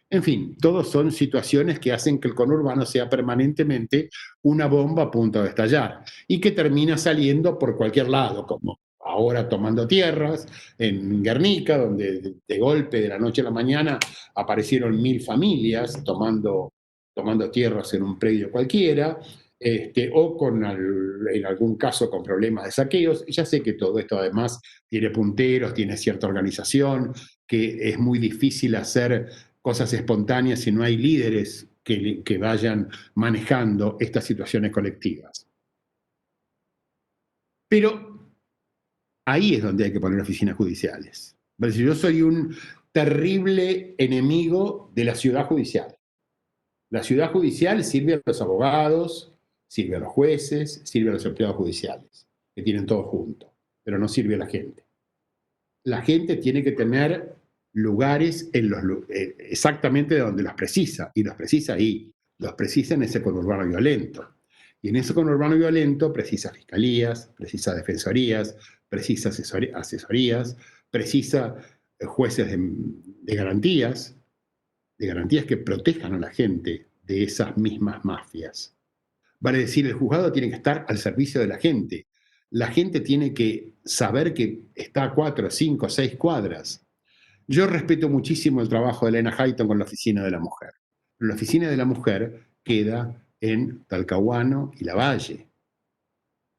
En fin, todos son situaciones que hacen que el conurbano sea permanentemente una bomba a punto de estallar, y que termina saliendo por cualquier lado, como ahora tomando tierras en Guernica, donde de golpe, de la noche a la mañana, aparecieron 1000 familias tomando tierras en un predio cualquiera, o en algún caso con problemas de saqueos. Ya sé que todo esto además tiene punteros, tiene cierta organización, que es muy difícil hacer cosas espontáneas si no hay líderes que vayan manejando estas situaciones colectivas. Pero ahí es donde hay que poner oficinas judiciales. Yo soy un terrible enemigo de la ciudad judicial. La ciudad judicial sirve a los abogados, sirve a los jueces, sirve a los empleados judiciales, que tienen todo junto, pero no sirve a la gente. La gente tiene que tener lugares exactamente donde los precisa, y los precisa ahí, los precisa en ese conurbano violento. Y en ese conurbano violento precisa fiscalías, precisa defensorías, precisa asesorías, precisa jueces de garantías que protejan a la gente de esas mismas mafias. Vale decir, el juzgado tiene que estar al servicio de la gente. La gente tiene que saber que está a 4, 5, 6 cuadras. Yo respeto muchísimo el trabajo de Elena Hayton con la Oficina de la Mujer. Pero la Oficina de la Mujer queda en Talcahuano y Lavalle.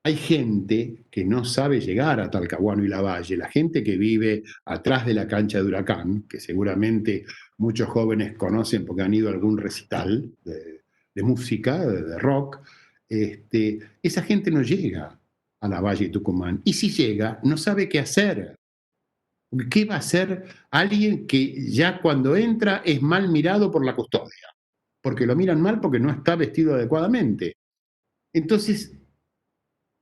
Hay gente que no sabe llegar a Talcahuano y Lavalle, la gente que vive atrás de la cancha de Huracán, que seguramente muchos jóvenes conocen porque han ido a algún recital de música, de rock, esa gente no llega a Lavalle y Tucumán. Y si llega, no sabe qué hacer. ¿Qué va a hacer alguien que ya cuando entra es mal mirado por la custodia? Porque lo miran mal porque no está vestido adecuadamente. Entonces,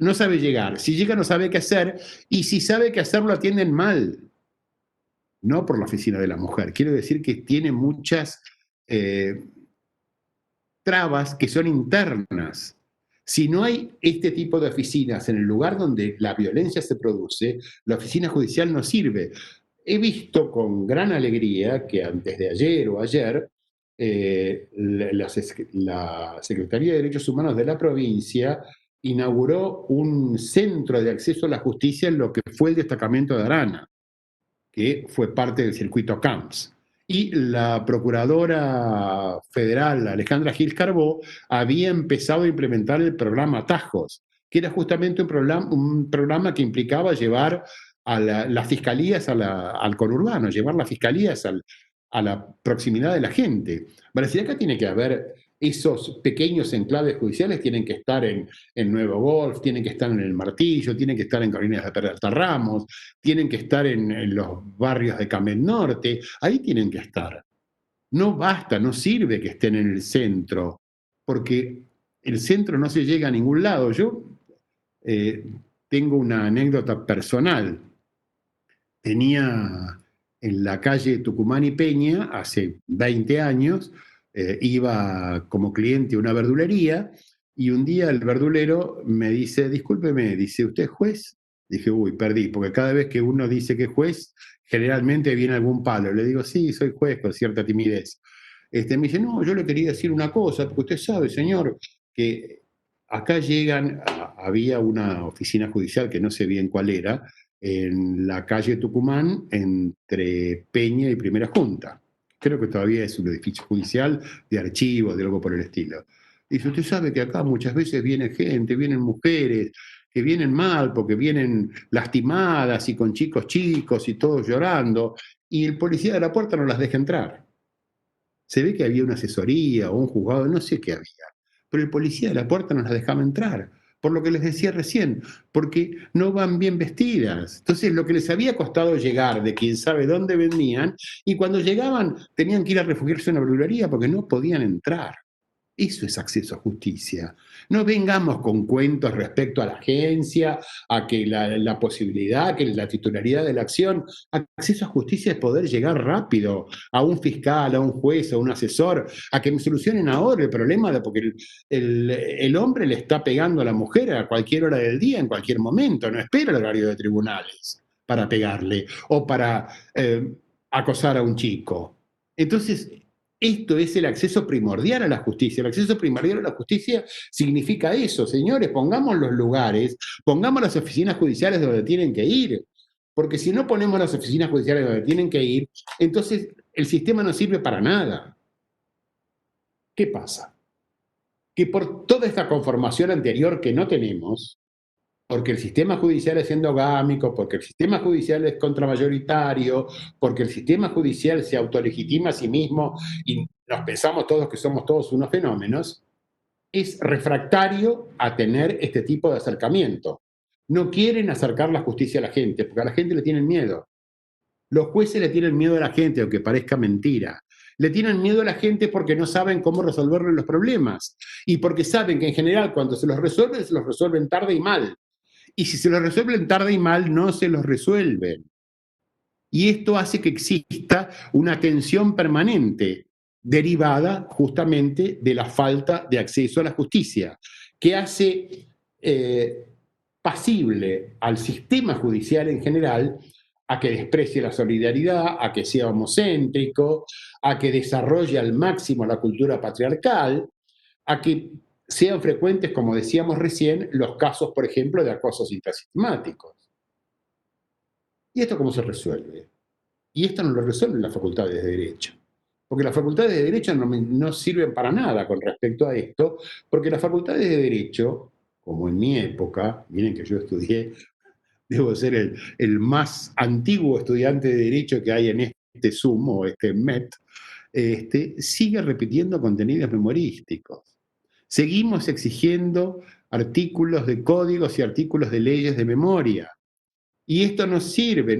no sabe llegar. Si llega, no sabe qué hacer. Y si sabe qué hacer, lo atienden mal. No por la Oficina de la Mujer. Quiero decir que tiene muchas trabas que son internas. Si no hay este tipo de oficinas en el lugar donde la violencia se produce, la oficina judicial no sirve. He visto con gran alegría que antes de ayer o ayer, la Secretaría de Derechos Humanos de la provincia inauguró un centro de acceso a la justicia en lo que fue el destacamento de Arana, que fue parte del circuito CAMPS. Y la procuradora federal, Alejandra Gil Carbó, había empezado a implementar el programa Atajos, que era justamente un programa que implicaba llevar a las fiscalías al conurbano, llevar las fiscalías a la proximidad de la gente. Para decir, acá tiene que haber esos pequeños enclaves judiciales, tienen que estar en Nuevo Golf, tienen que estar en El Martillo, tienen que estar en Carolinas de Peralta Ramos, tienen que estar en los barrios de Camet Norte, ahí tienen que estar. No basta, no sirve que estén en el centro, porque el centro no se llega a ningún lado. Yo tengo una anécdota personal. Tenía en la calle Tucumán y Peña, hace 20 años, iba como cliente a una verdulería y un día el verdulero me dice, discúlpeme, dice, ¿usted es juez? Dije, uy, perdí, porque cada vez que uno dice que es juez, generalmente viene algún palo. Le digo, sí, soy juez, con cierta timidez. Me dice, no, yo le quería decir una cosa, porque usted sabe, señor, que acá había una oficina judicial que no sé bien cuál era, en la calle Tucumán, entre Peña y Primera Junta. Creo que todavía es un edificio judicial de archivo, de algo por el estilo. Dice, usted sabe que acá muchas veces viene gente, vienen mujeres, que vienen mal porque vienen lastimadas y con chicos y todos llorando, y el policía de la puerta no las deja entrar. Se ve que había una asesoría o un juzgado, no sé qué había, pero el policía de la puerta no las dejaba entrar. Por lo que les decía recién, porque no van bien vestidas. Entonces, lo que les había costado llegar de quién sabe dónde venían, y cuando llegaban tenían que ir a refugiarse en una verdulería porque no podían entrar. Eso es acceso a justicia. No vengamos con cuentos respecto a la agencia, a que la posibilidad, que la titularidad de la acción. Acceso a justicia es poder llegar rápido a un fiscal, a un juez, a un asesor, a que me solucionen ahora el problema, porque el hombre le está pegando a la mujer a cualquier hora del día, en cualquier momento, no espera el horario de tribunales para pegarle o para acosar a un chico. Entonces, esto es el acceso primordial a la justicia. El acceso primordial a la justicia significa eso, señores, pongamos los lugares, pongamos las oficinas judiciales donde tienen que ir, porque si no ponemos las oficinas judiciales donde tienen que ir, entonces el sistema no sirve para nada. ¿Qué pasa? que por toda esta conformación anterior que no tenemos, porque el sistema judicial es endogámico, porque el sistema judicial es contramayoritario, porque el sistema judicial se autolegitima a sí mismo y nos pensamos todos que somos todos unos fenómenos, es refractario a tener este tipo de acercamiento. No quieren acercar la justicia a la gente, porque a la gente le tienen miedo. Los jueces le tienen miedo a la gente, aunque parezca mentira. Le tienen miedo a la gente porque no saben cómo resolverle los problemas y porque saben que en general cuando se los resuelven tarde y mal. Y si se los resuelven tarde y mal, no se los resuelven. Y esto hace que exista una tensión permanente derivada justamente de la falta de acceso a la justicia, que hace pasible al sistema judicial en general a que desprecie la solidaridad, a que sea homocéntrico, a que desarrolle al máximo la cultura patriarcal, a que sean frecuentes, como decíamos recién, los casos, por ejemplo, de acosos intrasistemáticos. ¿Y esto cómo se resuelve? Y esto no lo resuelven las facultades de Derecho. Porque las facultades de Derecho no sirven para nada con respecto a esto, porque las facultades de Derecho, como en mi época, miren que yo estudié, debo ser el más antiguo estudiante de Derecho que hay en este Zoom o este MET, sigue repitiendo contenidos memorísticos. Seguimos exigiendo artículos de códigos y artículos de leyes de memoria. Y esto no sirve,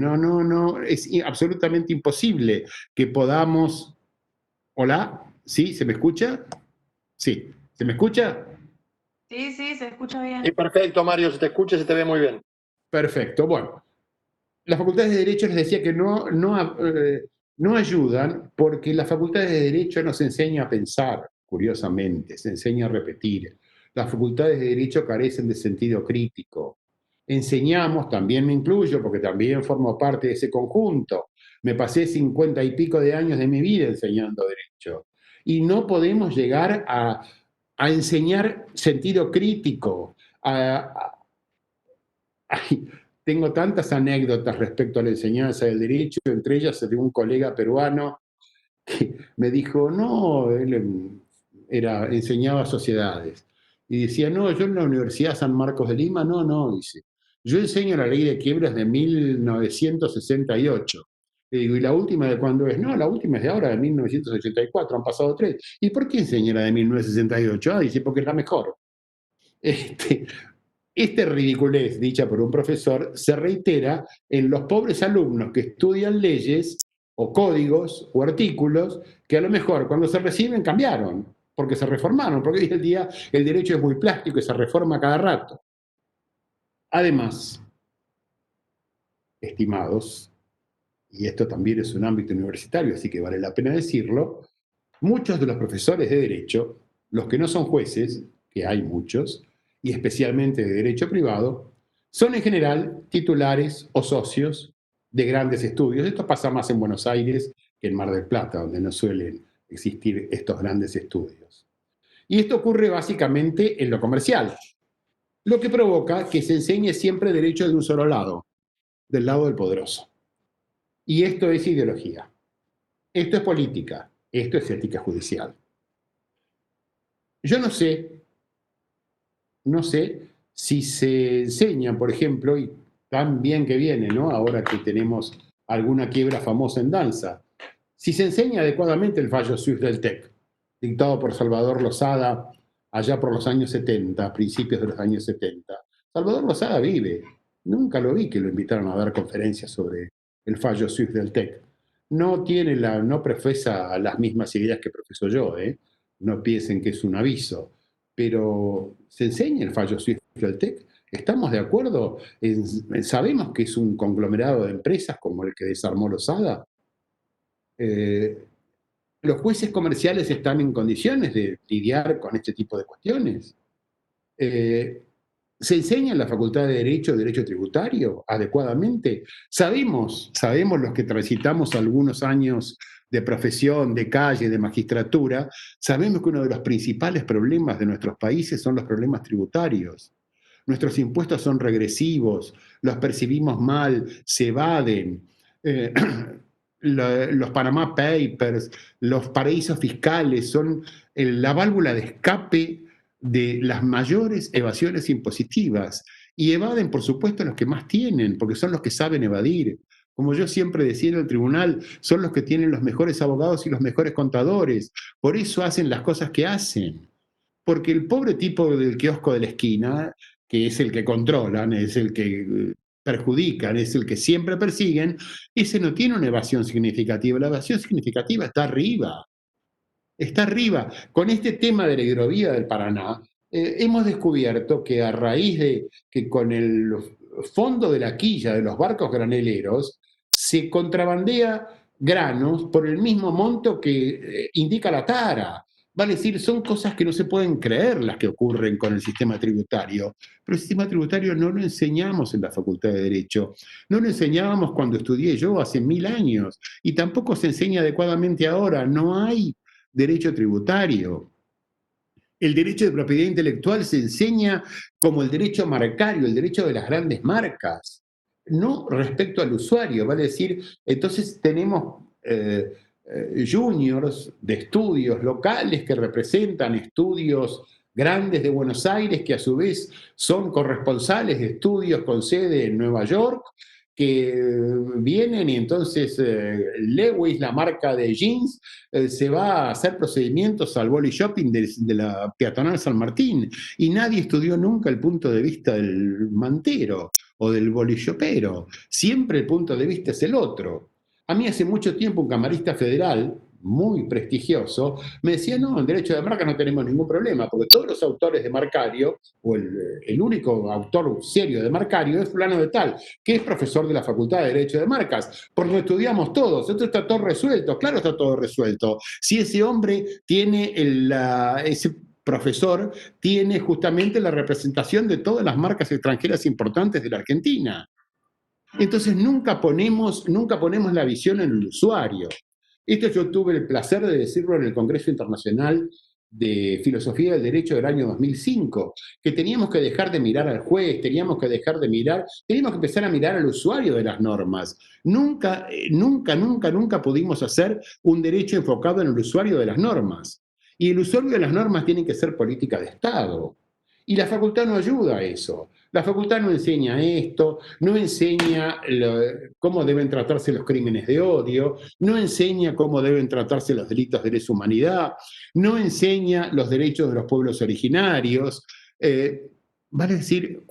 es absolutamente imposible que podamos... ¿Hola? ¿Sí? ¿Se me escucha? Sí. ¿Se me escucha? Sí, se escucha bien. Sí, perfecto, Mario, se te escucha y se te ve muy bien. Perfecto. Bueno, las facultades de Derecho les decía que no ayudan porque las facultades de Derecho nos enseñan a pensar, curiosamente, se enseña a repetir. Las facultades de Derecho carecen de sentido crítico. Enseñamos, también me incluyo, porque también formo parte de ese conjunto. Me pasé 50 y pico de años de mi vida enseñando Derecho. Y no podemos llegar a enseñar sentido crítico. Tengo tantas anécdotas respecto a la enseñanza del derecho, entre ellas de un colega peruano que me dijo, no, él enseñaba sociedades. Y decía, no, yo en la Universidad San Marcos de Lima, no, dice, yo enseño la ley de quiebras de 1968. Y digo, ¿y la última de cuándo es? No, la última es de ahora, de 1984, han pasado 3. ¿Y por qué enseña la de 1968? Ah, dice, porque es la mejor. Esta ridiculez dicha por un profesor se reitera en los pobres alumnos que estudian leyes o códigos o artículos que a lo mejor cuando se reciben cambiaron, porque se reformaron, porque hoy en día el derecho es muy plástico y se reforma cada rato. Además, estimados, y esto también es un ámbito universitario, así que vale la pena decirlo, muchos de los profesores de derecho, los que no son jueces, que hay muchos, y especialmente de derecho privado, son en general titulares o socios de grandes estudios. Esto pasa más en Buenos Aires que en Mar del Plata, donde no suelen existir estos grandes estudios. Y esto ocurre básicamente en lo comercial, lo que provoca que se enseñe siempre derecho de un solo lado, del lado del poderoso. Y esto es ideología, esto es política, esto es ética judicial. Yo no sé si se enseña, por ejemplo, y tan bien que viene, ¿no? Ahora que tenemos alguna quiebra famosa en danza, si se enseña adecuadamente el fallo Swift del TEC, dictado por Salvador Lozada allá por los años 70, principios de los años 70. Salvador Lozada vive. Nunca lo vi que lo invitaron a dar conferencias sobre el fallo Swift del TEC. No profesa las mismas ideas que profeso yo, ¿eh? No piensen que es un aviso. Pero se enseña el fallo Swift del TEC. ¿Estamos de acuerdo? ¿Sabemos que es un conglomerado de empresas como el que desarmó Lozada? ¿Los jueces comerciales están en condiciones de lidiar con este tipo de cuestiones? ¿Se enseña en la Facultad de Derecho Tributario adecuadamente? Sabemos los que transitamos algunos años de profesión, de calle, de magistratura, sabemos que uno de los principales problemas de nuestros países son los problemas tributarios. Nuestros impuestos son regresivos, los percibimos mal, se evaden. Los Panama Papers, los paraísos fiscales son la válvula de escape de las mayores evasiones impositivas. Y evaden, por supuesto, los que más tienen, porque son los que saben evadir. Como yo siempre decía en el tribunal, son los que tienen los mejores abogados y los mejores contadores. Por eso hacen las cosas que hacen. Porque el pobre tipo del kiosco de la esquina, que es el que controlan, es el que perjudican, es el que siempre persiguen, ese no tiene una evasión significativa. La evasión significativa está arriba. Está arriba. Con este tema de la hidrovía del Paraná, hemos descubierto que a raíz de que con el fondo de la quilla de los barcos graneleros se contrabandea granos por el mismo monto que indica la tara. Vale decir, son cosas que no se pueden creer las que ocurren con el sistema tributario. Pero el sistema tributario no lo enseñamos en la Facultad de Derecho. No lo enseñábamos cuando estudié yo hace 1000 años. Y tampoco se enseña adecuadamente ahora. No hay derecho tributario. El derecho de propiedad intelectual se enseña como el derecho marcario, el derecho de las grandes marcas, no respecto al usuario. Vale decir, entonces tenemos juniors de estudios locales que representan estudios grandes de Buenos Aires, que a su vez son corresponsales de estudios con sede en Nueva York, que vienen y entonces Lewis, la marca de jeans, se va a hacer procedimientos al body shopping de la peatonal San Martín, y nadie estudió nunca el punto de vista del mantero o del body shopero. Siempre el punto de vista es el otro. A mí hace mucho tiempo un camarista federal muy prestigioso me decía, no, en derecho de marca no tenemos ningún problema, porque todos los autores de marcario, o el único autor serio de marcario es fulano de tal, que es profesor de la Facultad de Derecho de Marcas, porque lo estudiamos todos, esto está todo resuelto, claro, está todo resuelto. Si ese hombre tiene ese profesor tiene justamente la representación de todas las marcas extranjeras importantes de la Argentina. Entonces nunca ponemos la visión en el usuario. Esto yo tuve el placer de decirlo en el Congreso Internacional de Filosofía del Derecho del año 2005, que teníamos que dejar de mirar al juez, teníamos que empezar a mirar al usuario de las normas. Nunca pudimos hacer un derecho enfocado en el usuario de las normas. Y el usuario de las normas tiene que ser política de Estado. Y la facultad no ayuda a eso. La facultad no enseña esto, no enseña cómo deben tratarse los crímenes de odio, no enseña cómo deben tratarse los delitos de lesa humanidad, no enseña los derechos de los pueblos originarios. Vale decir,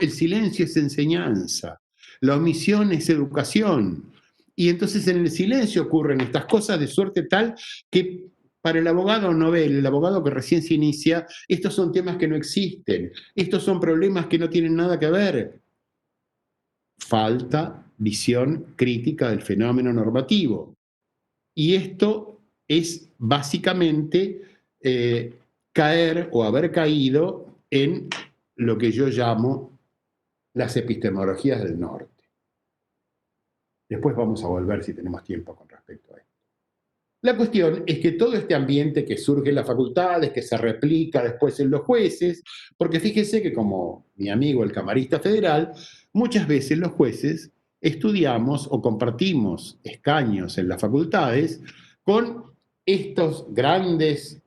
el silencio es enseñanza, la omisión es educación. Y entonces en el silencio ocurren estas cosas de suerte tal que para el abogado novel, el abogado que recién se inicia, estos son temas que no existen, estos son problemas que no tienen nada que ver. Falta visión crítica del fenómeno normativo. Y esto es básicamente caer o haber caído en lo que yo llamo las epistemologías del norte. Después vamos a volver, si tenemos tiempo, con respecto a esto. La cuestión es que todo este ambiente que surge en las facultades, que se replica después en los jueces, porque fíjese que como mi amigo el camarista federal, muchas veces los jueces estudiamos o compartimos escaños en las facultades con estos grandes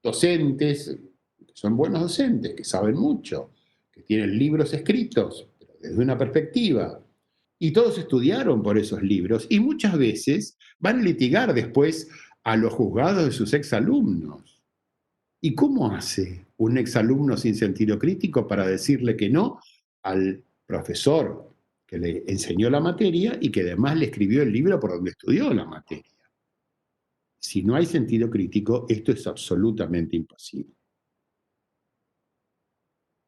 docentes, que son buenos docentes, que saben mucho, que tienen libros escritos, pero desde una perspectiva. Y todos estudiaron por esos libros y muchas veces van a litigar después a los juzgados de sus exalumnos. ¿Y cómo hace un exalumno sin sentido crítico para decirle que no al profesor que le enseñó la materia y que además le escribió el libro por donde estudió la materia? Si no hay sentido crítico, esto es absolutamente imposible.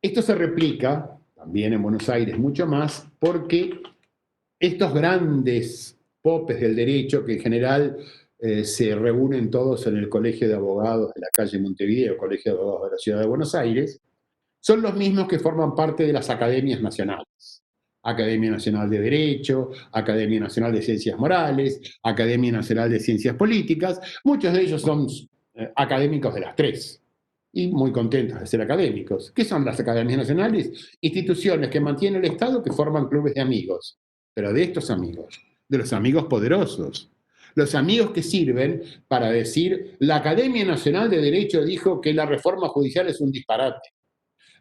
Esto se replica también en Buenos Aires mucho más porque estos grandes popes del derecho, que en general se reúnen todos en el Colegio de Abogados de la calle Montevideo, Colegio de Abogados de la Ciudad de Buenos Aires, son los mismos que forman parte de las academias nacionales. Academia Nacional de Derecho, Academia Nacional de Ciencias Morales, Academia Nacional de Ciencias Políticas. Muchos de ellos son académicos de las tres y muy contentos de ser académicos. ¿Qué son las academias nacionales? Instituciones que mantiene el Estado que forman clubes de amigos. Pero de estos amigos, de los amigos poderosos. Los amigos que sirven para decir, la Academia Nacional de Derecho dijo que la reforma judicial es un disparate.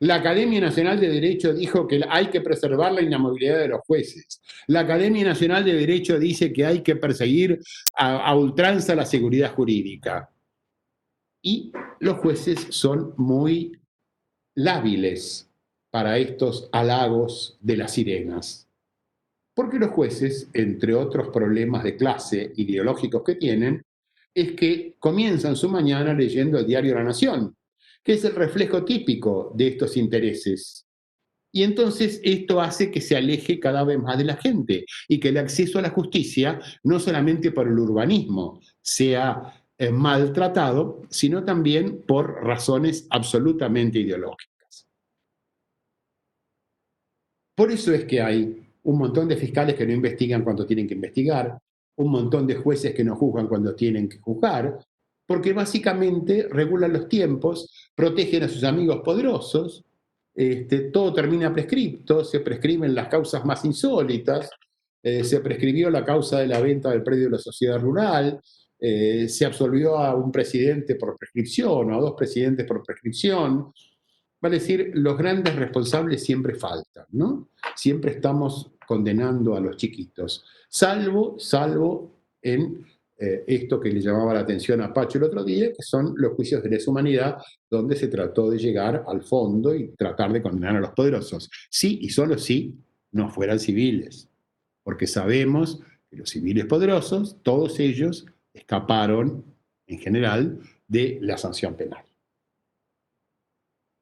La Academia Nacional de Derecho dijo que hay que preservar la inamovilidad de los jueces. La Academia Nacional de Derecho dice que hay que perseguir a ultranza la seguridad jurídica. Y los jueces son muy lábiles para estos halagos de las sirenas. Porque los jueces, entre otros problemas de clase ideológicos que tienen, es que comienzan su mañana leyendo el diario La Nación, que es el reflejo típico de estos intereses. Y entonces esto hace que se aleje cada vez más de la gente y que el acceso a la justicia, no solamente por el urbanismo, sea maltratado, sino también por razones absolutamente ideológicas. Por eso es que hay un montón de fiscales que no investigan cuando tienen que investigar, un montón de jueces que no juzgan cuando tienen que juzgar, porque básicamente regulan los tiempos, protegen a sus amigos poderosos, todo termina prescripto, se prescriben las causas más insólitas, se prescribió la causa de la venta del predio de la sociedad rural, se absolvió a un presidente por prescripción o a dos presidentes por prescripción. Vale decir, los grandes responsables siempre faltan, ¿no? Siempre estamos condenando a los chiquitos, salvo en esto que le llamaba la atención a Pacho el otro día, que son los juicios de lesa humanidad, donde se trató de llegar al fondo y tratar de condenar a los poderosos. Sí, y solo si no fueran civiles, porque sabemos que los civiles poderosos, todos ellos escaparon, en general, de la sanción penal.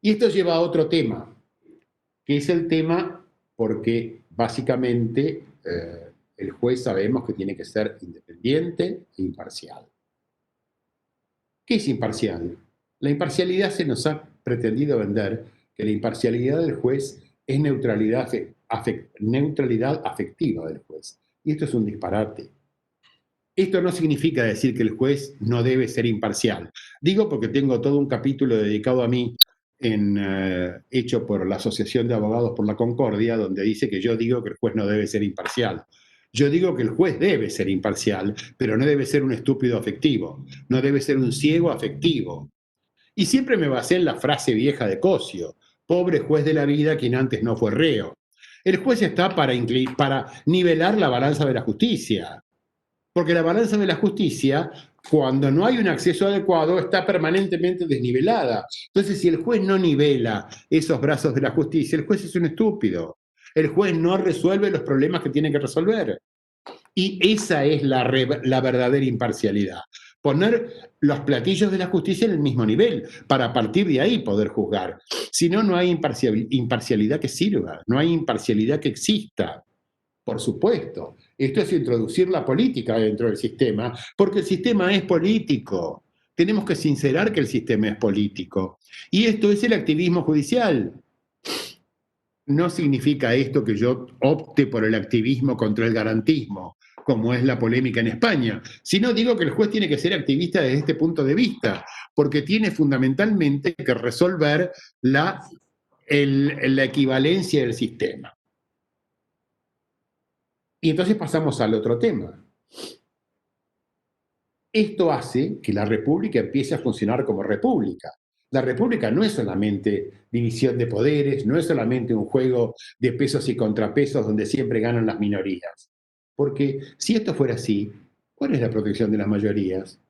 Y esto lleva a otro tema, que es el tema porque básicamente el juez sabemos que tiene que ser independiente e imparcial. ¿Qué es imparcial? La imparcialidad se nos ha pretendido vender que la imparcialidad del juez es neutralidad afectiva del juez. Y esto es un disparate. Esto no significa decir que el juez no debe ser imparcial. Digo porque tengo todo un capítulo dedicado a mí hecho por la Asociación de Abogados por la Concordia, donde dice que yo digo que el juez no debe ser imparcial. Yo digo que el juez debe ser imparcial, pero no debe ser un estúpido afectivo, no debe ser un ciego afectivo. Y siempre me basé en la frase vieja de Cosio, pobre juez de la vida quien antes no fue reo. El juez está para nivelar la balanza de la justicia, porque la balanza de la justicia, cuando no hay un acceso adecuado, está permanentemente desnivelada. Entonces, si el juez no nivela esos brazos de la justicia, el juez es un estúpido. El juez no resuelve los problemas que tiene que resolver. Y esa es la verdadera imparcialidad. Poner los platillos de la justicia en el mismo nivel, para a partir de ahí poder juzgar. Si no, no hay imparcialidad que sirva, no hay imparcialidad que exista. Por supuesto, esto es introducir la política dentro del sistema, porque el sistema es político. Tenemos que sincerar que el sistema es político. Y esto es el activismo judicial. No significa esto que yo opte por el activismo contra el garantismo, como es la polémica en España, sino digo que el juez tiene que ser activista desde este punto de vista, porque tiene fundamentalmente que resolver la equivalencia del sistema. Y entonces pasamos al otro tema. Esto hace que la república empiece a funcionar como república. La república no es solamente división de poderes, no es solamente un juego de pesos y contrapesos donde siempre ganan las minorías. Porque si esto fuera así, ¿cuál es la protección de las mayorías?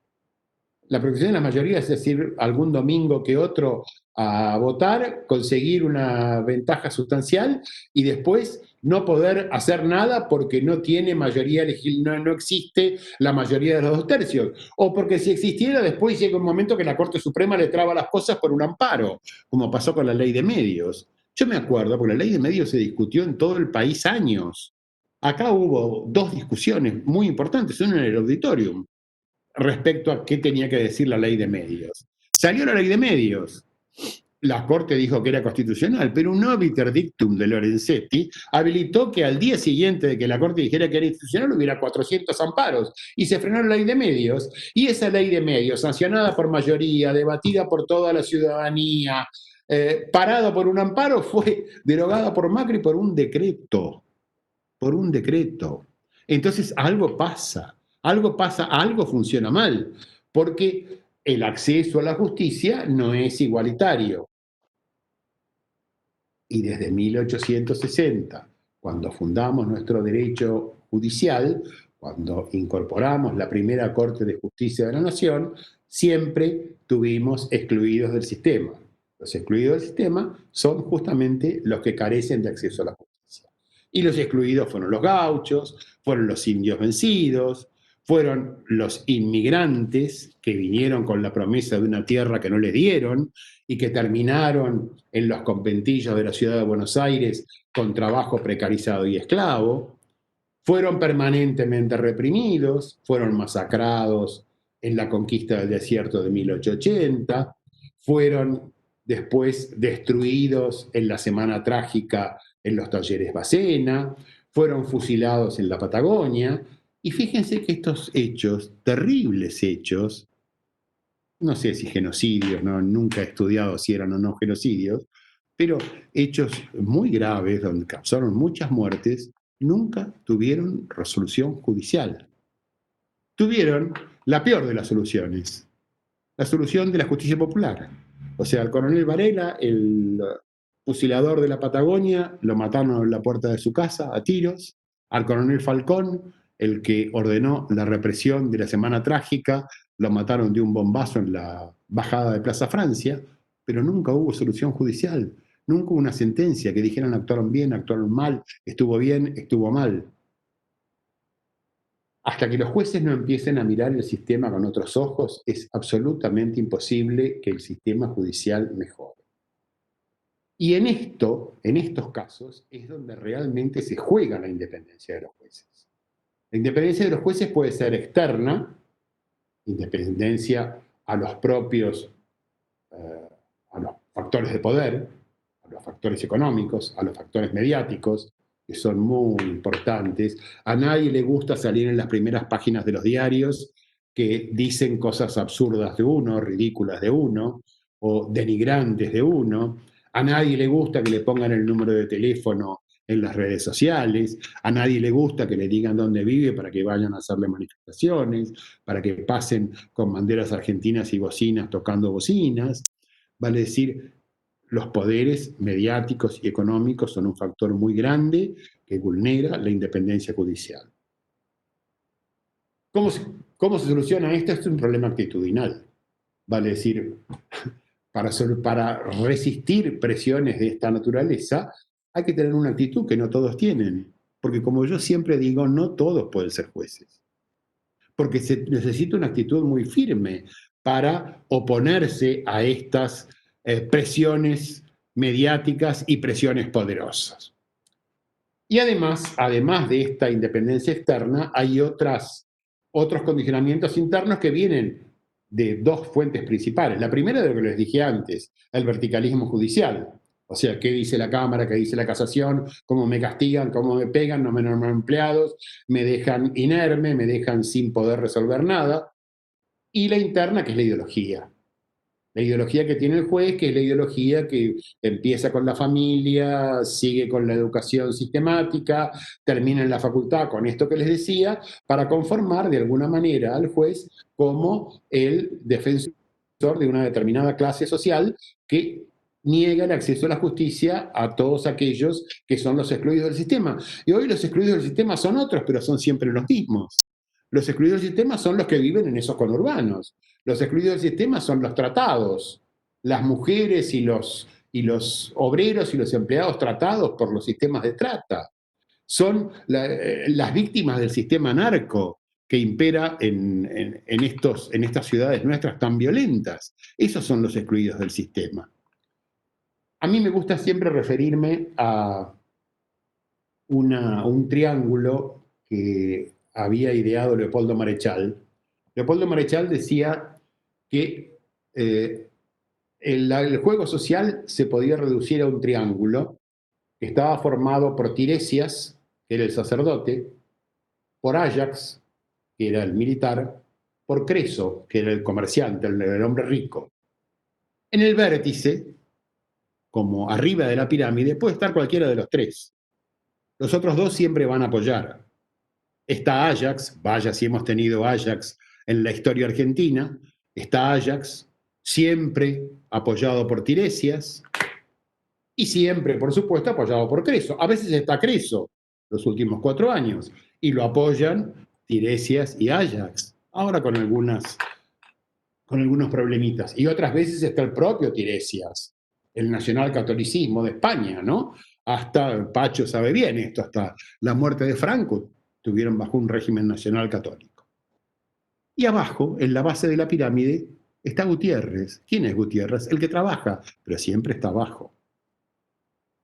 La protección de las mayorías es decir, algún domingo que otro a votar, conseguir una ventaja sustancial y después no poder hacer nada porque no tiene mayoría legislativa, no existe la mayoría de los 2/3. O porque si existiera, después llega un momento que la Corte Suprema le traba las cosas por un amparo, como pasó con la ley de medios. Yo me acuerdo, porque la ley de medios se discutió en todo el país años. Acá hubo dos discusiones muy importantes, una en el auditorium, respecto a qué tenía que decir la ley de medios. Salió la ley de medios. La Corte dijo que era constitucional, pero un obiter dictum de Lorenzetti habilitó que al día siguiente de que la Corte dijera que era institucional hubiera 400 amparos y se frenó la ley de medios. Y esa ley de medios, sancionada por mayoría, debatida por toda la ciudadanía, parada por un amparo, fue derogada por Macri por un decreto. Por un decreto. Entonces algo pasa algo pasa, algo funciona mal, porque el acceso a la justicia no es igualitario. Y desde 1860, cuando fundamos nuestro derecho judicial, cuando incorporamos la primera Corte de Justicia de la Nación, siempre tuvimos excluidos del sistema. Los excluidos del sistema son justamente los que carecen de acceso a la justicia. Y los excluidos fueron los gauchos, fueron los indios vencidos, fueron los inmigrantes que vinieron con la promesa de una tierra que no les dieron y que terminaron en los conventillos de la ciudad de Buenos Aires con trabajo precarizado y esclavo. Fueron permanentemente reprimidos, fueron masacrados en la conquista del desierto de 1880, fueron después destruidos en la Semana Trágica en los talleres Bacena, fueron fusilados en la Patagonia. Y fíjense que estos hechos, terribles hechos, no sé si genocidios, no, nunca he estudiado si eran o no genocidios, pero hechos muy graves, donde causaron muchas muertes, nunca tuvieron resolución judicial. Tuvieron la peor de las soluciones, la solución de la justicia popular. O sea, al coronel Varela, el fusilador de la Patagonia, lo mataron en la puerta de su casa a tiros. Al coronel Falcón, el que ordenó la represión de la Semana Trágica, lo mataron de un bombazo en la bajada de Plaza Francia, pero nunca hubo solución judicial, nunca hubo una sentencia que dijeran actuaron bien, actuaron mal, estuvo bien, estuvo mal. Hasta que los jueces no empiecen a mirar el sistema con otros ojos, es absolutamente imposible que el sistema judicial mejore. Y en estos casos, es donde realmente se juega la independencia de los jueces. La independencia de los jueces puede ser externa, independencia a los propios, a los factores de poder, a los factores económicos, a los factores mediáticos, que son muy importantes. A nadie le gusta salir en las primeras páginas de los diarios que dicen cosas absurdas de uno, ridículas de uno, o denigrantes de uno. A nadie le gusta que le pongan el número de teléfono en las redes sociales. A nadie le gusta que le digan dónde vive para que vayan a hacerle manifestaciones, para que pasen con banderas argentinas y bocinas tocando bocinas. Vale decir, los poderes mediáticos y económicos son un factor muy grande que vulnera la independencia judicial. ¿Cómo se soluciona esto? Esto es un problema actitudinal. Vale decir, para resistir presiones de esta naturaleza, hay que tener una actitud que no todos tienen. Porque como yo siempre digo, no todos pueden ser jueces. Porque se necesita una actitud muy firme para oponerse a estas presiones mediáticas y presiones poderosas. Y además de esta independencia externa, hay otros condicionamientos internos que vienen de dos fuentes principales. La primera de lo que les dije antes, el verticalismo judicial. O sea, qué dice la Cámara, qué dice la Casación, cómo me castigan, cómo me pegan, no me nombran empleados, me dejan inerme, me dejan sin poder resolver nada. Y la interna, que es la ideología. La ideología que tiene el juez, que es la ideología que empieza con la familia, sigue con la educación sistemática, termina en la facultad con esto que les decía, para conformar de alguna manera al juez como el defensor de una determinada clase social que niega el acceso a la justicia a todos aquellos que son los excluidos del sistema. Y hoy los excluidos del sistema son otros, pero son siempre los mismos. Los excluidos del sistema son los que viven en esos conurbanos. Los excluidos del sistema son los tratados, las mujeres y los obreros y los empleados tratados por los sistemas de trata. Son las víctimas del sistema narco que impera en estas ciudades nuestras tan violentas. Esos son los excluidos del sistema. A mí me gusta siempre referirme a un triángulo que había ideado Leopoldo Marechal. Leopoldo Marechal decía que el juego social se podía reducir a un triángulo que estaba formado por Tiresias, que era el sacerdote, por Áyax, que era el militar, por Creso, que era el comerciante, el hombre rico. En el vértice, como arriba de la pirámide, puede estar cualquiera de los tres. Los otros dos siempre van a apoyar. Está Ajax, vaya si hemos tenido Ajax en la historia argentina, está Ajax, siempre apoyado por Tiresias, y siempre, por supuesto, apoyado por Creso. A veces está Creso, los últimos 4 años, y lo apoyan Tiresias y Ajax, ahora con algunos problemitas. Y otras veces está el propio Tiresias, el nacionalcatolicismo de España, ¿no? Hasta, Pacho sabe bien esto, hasta la muerte de Franco estuvieron bajo un régimen nacional católico. Y abajo, en la base de la pirámide, está Gutiérrez. ¿Quién es Gutiérrez? El que trabaja, pero siempre está abajo.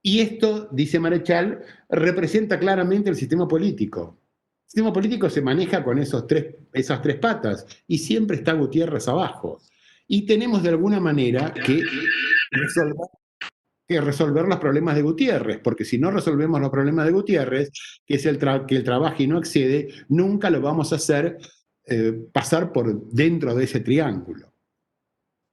Y esto, dice Marechal, representa claramente el sistema político. El sistema político se maneja con esas tres patas y siempre está Gutiérrez abajo. Y tenemos de alguna manera que resolver los problemas de Gutiérrez, porque si no resolvemos los problemas de Gutiérrez, que es que él trabaja y no accede, nunca lo vamos a hacer pasar por dentro de ese triángulo.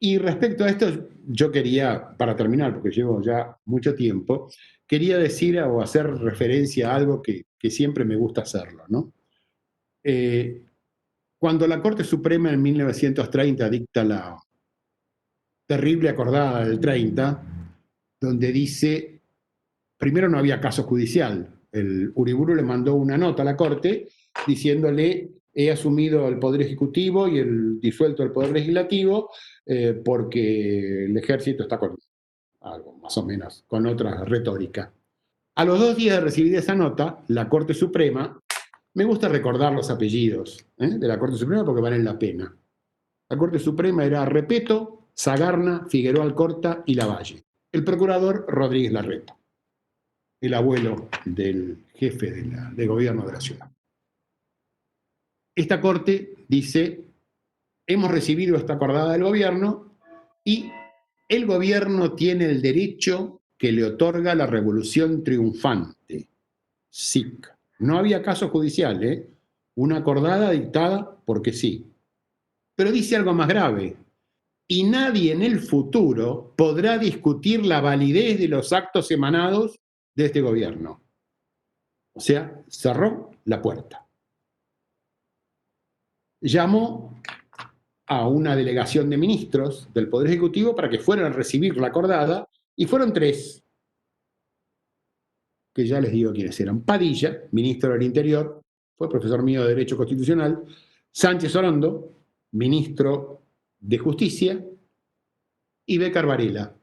Y respecto a esto, yo quería, para terminar, porque llevo ya mucho tiempo, quería decir o hacer referencia a algo que siempre me gusta hacerlo, ¿no? Cuando la Corte Suprema en 1930 dicta la terrible acordada del 30, donde dice, primero no había caso judicial, el Uriburu le mandó una nota a la Corte diciéndole, he asumido el Poder Ejecutivo y el disuelto el Poder Legislativo porque el ejército está con algo, más o menos, con otra retórica. A los 2 días de recibir esa nota, la Corte Suprema, me gusta recordar los apellidos de la Corte Suprema porque valen la pena. La Corte Suprema era Repeto, Sagarna, Figueroa Alcorta y Lavalle. El procurador Rodríguez Larreta, el abuelo del jefe de gobierno de la ciudad. Esta Corte dice, hemos recibido esta acordada del gobierno y el gobierno tiene el derecho que le otorga la revolución triunfante, SIC. No había caso judicial, una acordada dictada porque sí. Pero dice algo más grave, y nadie en el futuro podrá discutir la validez de los actos emanados de este gobierno. O sea, cerró la puerta. Llamó a una delegación de ministros del Poder Ejecutivo para que fueran a recibir la acordada, y fueron 3, que ya les digo quiénes eran. Padilla, ministro del Interior, fue profesor mío de Derecho Constitucional. Sánchez Orondo, ministro de Justicia, y Bécar Varela,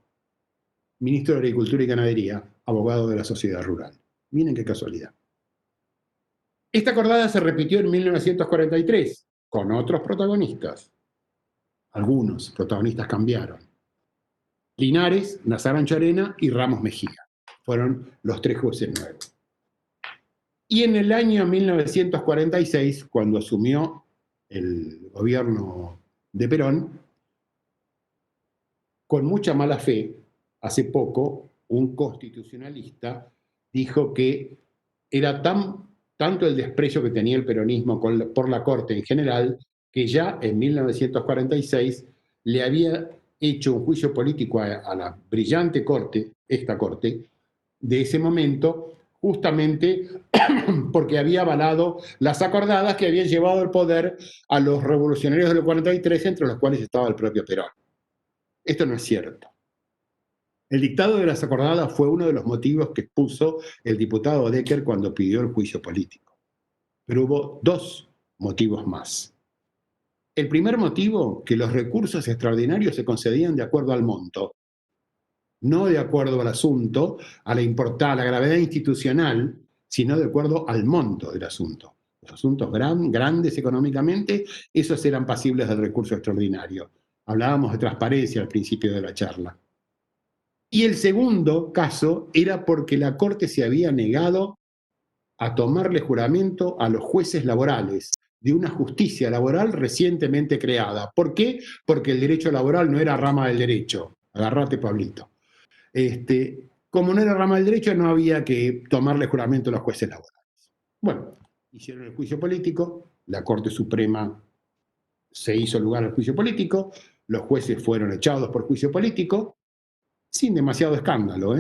ministro de Agricultura y Ganadería, abogado de la sociedad rural. Miren qué casualidad. Esta acordada se repitió en 1943, con otros protagonistas. Algunos protagonistas cambiaron. Linares, Nazar Anchorena y Ramos Mejía. Fueron los 3 jueces nuevos. Y en el año 1946, cuando asumió el gobierno de Perón, con mucha mala fe, hace poco, un constitucionalista dijo que era tanto el desprecio que tenía el peronismo por la Corte en general, que ya en 1946 le había hecho un juicio político a la brillante Corte, esta Corte, de ese momento, justamente porque había avalado las acordadas que habían llevado al poder a los revolucionarios del 43, entre los cuales estaba el propio Perón. Esto no es cierto. El dictado de las acordadas fue uno de los motivos que expuso el diputado Decker cuando pidió el juicio político. Pero hubo 2 motivos más. El primer motivo, que los recursos extraordinarios se concedían de acuerdo al monto, no de acuerdo al asunto, a la gravedad institucional, sino de acuerdo al monto del asunto. Los asuntos grandes económicamente, esos eran pasibles del recurso extraordinario. Hablábamos de transparencia al principio de la charla. Y el segundo caso era porque la Corte se había negado a tomarle juramento a los jueces laborales de una justicia laboral recientemente creada. ¿Por qué? Porque el derecho laboral no era rama del derecho. Agarrate, Pablito. Como no era rama del derecho, no había que tomarle juramento a los jueces laborales. Bueno, hicieron el juicio político, la Corte Suprema se hizo lugar al juicio político, los jueces fueron echados por juicio político, sin demasiado escándalo,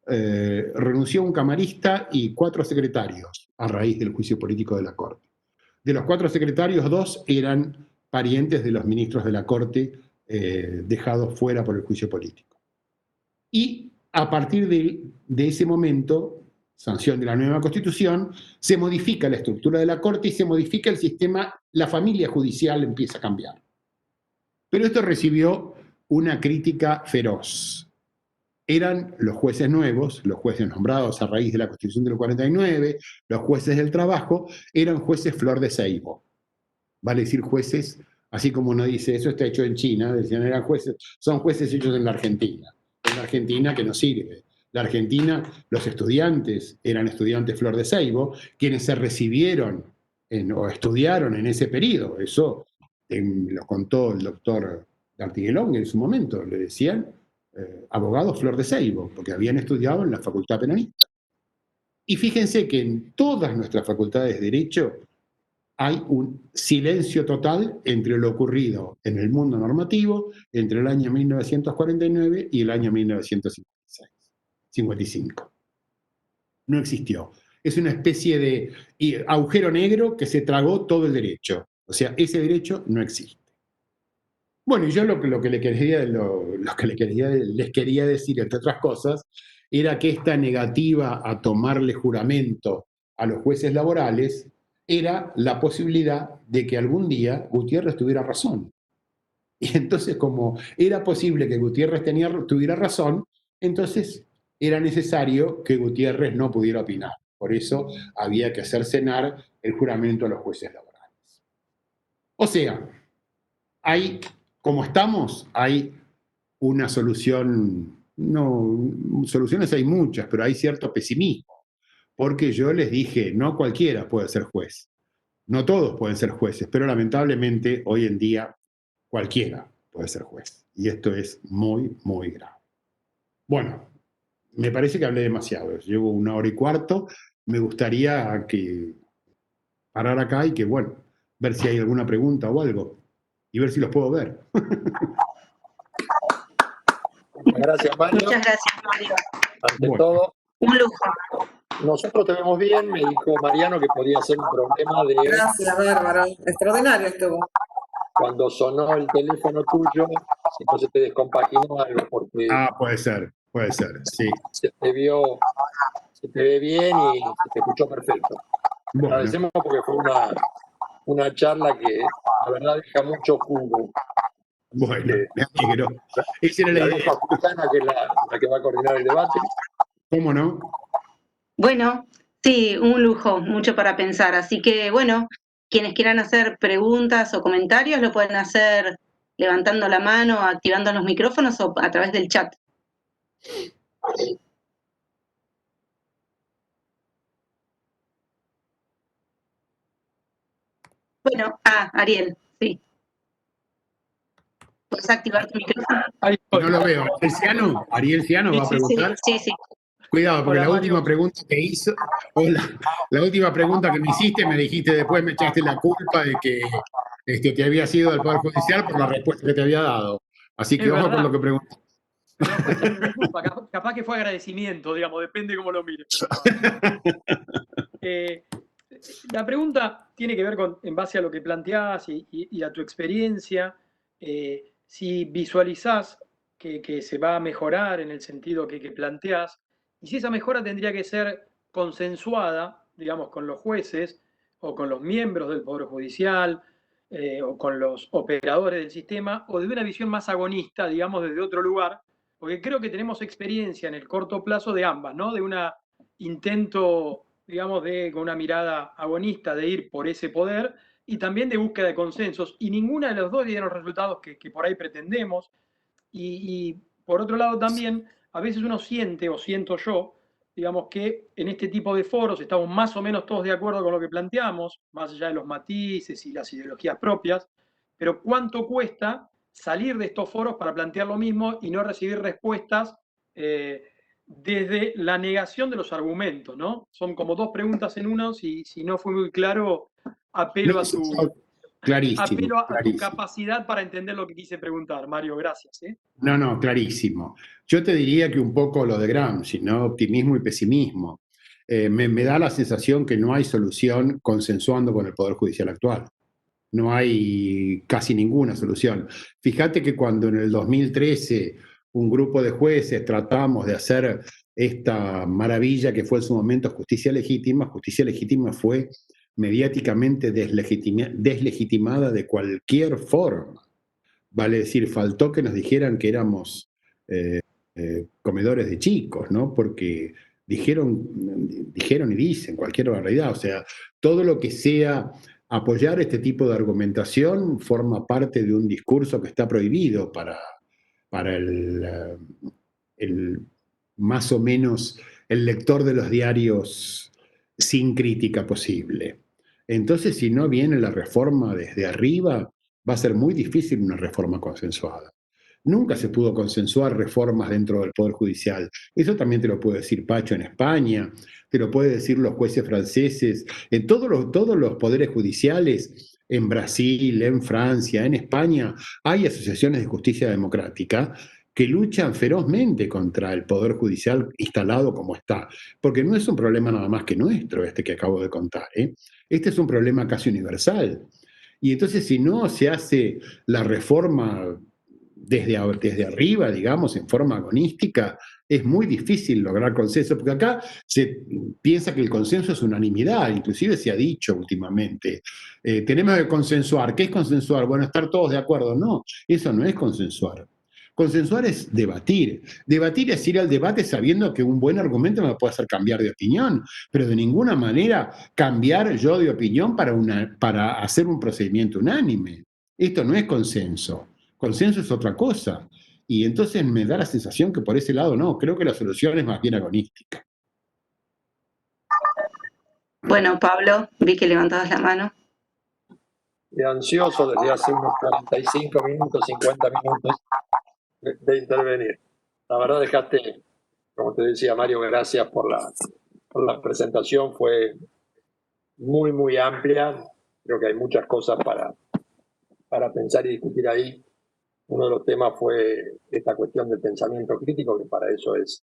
renunció un camarista y 4 secretarios a raíz del juicio político de la Corte. De los 4 secretarios, 2 eran parientes de los ministros de la Corte dejados fuera por el juicio político. Y a partir de ese momento, sanción de la nueva Constitución, se modifica la estructura de la Corte y se modifica el sistema, la familia judicial empieza a cambiar. Pero esto recibió una crítica feroz. Eran los jueces nuevos, los jueces nombrados a raíz de la Constitución del 49, los jueces del trabajo, eran jueces flor de ceibo. Vale decir jueces, así como uno dice, eso está hecho en China, decían, eran jueces, son jueces hechos en la Argentina. En la Argentina que no sirve. La Argentina, los estudiantes eran estudiantes flor de ceibo, quienes se recibieron o estudiaron en ese periodo. Eso lo contó el doctor D'Artiguelón en su momento, le decían abogados flor de ceibo, porque habían estudiado en la Facultad Penalista. Y fíjense que en todas nuestras facultades de Derecho hay un silencio total entre lo ocurrido en el mundo normativo entre el año 1949 y el año 1955. No existió. Es una especie de agujero negro que se tragó todo el derecho. O sea, ese derecho no existe. Bueno, y yo lo que les quería decir, entre otras cosas, era que esta negativa a tomarle juramento a los jueces laborales era la posibilidad de que algún día Gutiérrez tuviera razón. Y entonces, como era posible que Gutiérrez tuviera razón, entonces era necesario que Gutiérrez no pudiera opinar. Por eso había que hacer cenar el juramento a los jueces laborales. O sea, como estamos, hay una solución, soluciones hay muchas, pero hay cierto pesimismo, porque yo les dije, no cualquiera puede ser juez, no todos pueden ser jueces, pero lamentablemente hoy en día cualquiera puede ser juez, y esto es muy, muy grave. Bueno, me parece que hablé demasiado, llevo 1 hora y cuarto, me gustaría parar acá y bueno, ver si hay alguna pregunta o algo, y ver si los puedo ver. Muchas gracias, Mario. Muchas gracias, Mario. Ante todo, un lujo. Nosotros te vemos bien, me dijo Mariano que podía ser un problema de... Gracias, Bárbara. Extraordinario estuvo. Cuando sonó el teléfono tuyo, entonces te descompaginó algo, porque... puede ser, sí. Se te ve bien y se te escuchó perfecto. Bueno. Agradecemos porque fue una charla que la verdad deja mucho jugo. Bueno, me alegro. Esa era la idea. Susana, que es la que va a coordinar el debate. ¿Cómo no? Bueno, sí, un lujo, mucho para pensar. Así que, bueno, quienes quieran hacer preguntas o comentarios lo pueden hacer levantando la mano, activando los micrófonos o a través del chat. Bueno, Ariel, sí. ¿Puedes activar tu micrófono? No lo veo. ¿Ariel Ciano va a preguntar? Sí. Cuidado, porque la última pregunta que hizo, la última pregunta que me hiciste, me dijiste después, me echaste la culpa de que te había sido del Poder Judicial por la respuesta que te había dado. Así que ojo con lo que preguntas. Capaz que fue agradecimiento, digamos, depende cómo lo mires. La pregunta tiene que ver en base a lo que planteás y a tu experiencia, si visualizás que se va a mejorar en el sentido que planteás, y si esa mejora tendría que ser consensuada, digamos, con los jueces o con los miembros del Poder Judicial o con los operadores del sistema, o de una visión más agonista, digamos, desde otro lugar, porque creo que tenemos experiencia en el corto plazo de ambas, ¿no? De un intento, digamos, con una mirada agonista de ir por ese poder y también de búsqueda de consensos, y ninguna de los dos dieron los resultados que por ahí pretendemos. Y por otro lado también, a veces uno siente, o siento yo, digamos que en este tipo de foros estamos más o menos todos de acuerdo con lo que planteamos, más allá de los matices y las ideologías propias, pero ¿cuánto cuesta salir de estos foros para plantear lo mismo y no recibir respuestas desde la negación de los argumentos, ¿no? Son como dos preguntas en uno, si no fue muy claro, apelo a tu Clarísimo. Apelo a tu clarísimo. capacidad para entender lo que quise preguntar, Mario, gracias. No, clarísimo. Yo te diría que un poco lo de Gramsci, ¿no? Optimismo y pesimismo. Me da la sensación que no hay solución consensuando con el Poder Judicial actual. No hay casi ninguna solución. Fíjate que cuando en el 2013 un grupo de jueces tratamos de hacer esta maravilla que fue en su momento justicia legítima fue mediáticamente deslegitimada de cualquier forma. Vale decir, faltó que nos dijeran que éramos comedores de chicos, ¿no? Porque dijeron y dicen cualquier barbaridad. O sea, todo lo que sea apoyar este tipo de argumentación forma parte de un discurso que está prohibido para el más o menos el lector de los diarios sin crítica posible. Entonces, si no viene la reforma desde arriba, va a ser muy difícil una reforma consensuada. Nunca se pudo consensuar reformas dentro del Poder Judicial. Eso también te lo puede decir Pacho en España, te lo puede decir los jueces franceses, en todos los poderes judiciales, en Brasil, en Francia, en España, hay asociaciones de justicia democrática que luchan ferozmente contra el Poder Judicial instalado como está. Porque no es un problema nada más que nuestro, este que acabo de contar, ¿eh? Este es un problema casi universal. Y entonces, si no se hace la reforma desde arriba, digamos, en forma agonística, es muy difícil lograr consenso, porque acá se piensa que el consenso es unanimidad, inclusive se ha dicho últimamente, tenemos que consensuar. ¿Qué es consensuar? Bueno, estar todos de acuerdo. No, eso no es consensuar. Consensuar es debatir. Debatir es ir al debate sabiendo que un buen argumento me puede hacer cambiar de opinión, pero de ninguna manera cambiar yo de opinión para hacer un procedimiento unánime. Esto no es consenso. Consenso es otra cosa. Y entonces me da la sensación que por ese lado no, creo que la solución es más bien agonística. Bueno, Pablo, vi que levantabas la mano. Y ansioso desde hace unos 45 minutos, 50 minutos de intervenir. La verdad dejaste, como te decía Mario, gracias por la presentación, fue muy, muy amplia. Creo que hay muchas cosas para pensar y discutir ahí. Uno de los temas fue esta cuestión del pensamiento crítico, que para eso es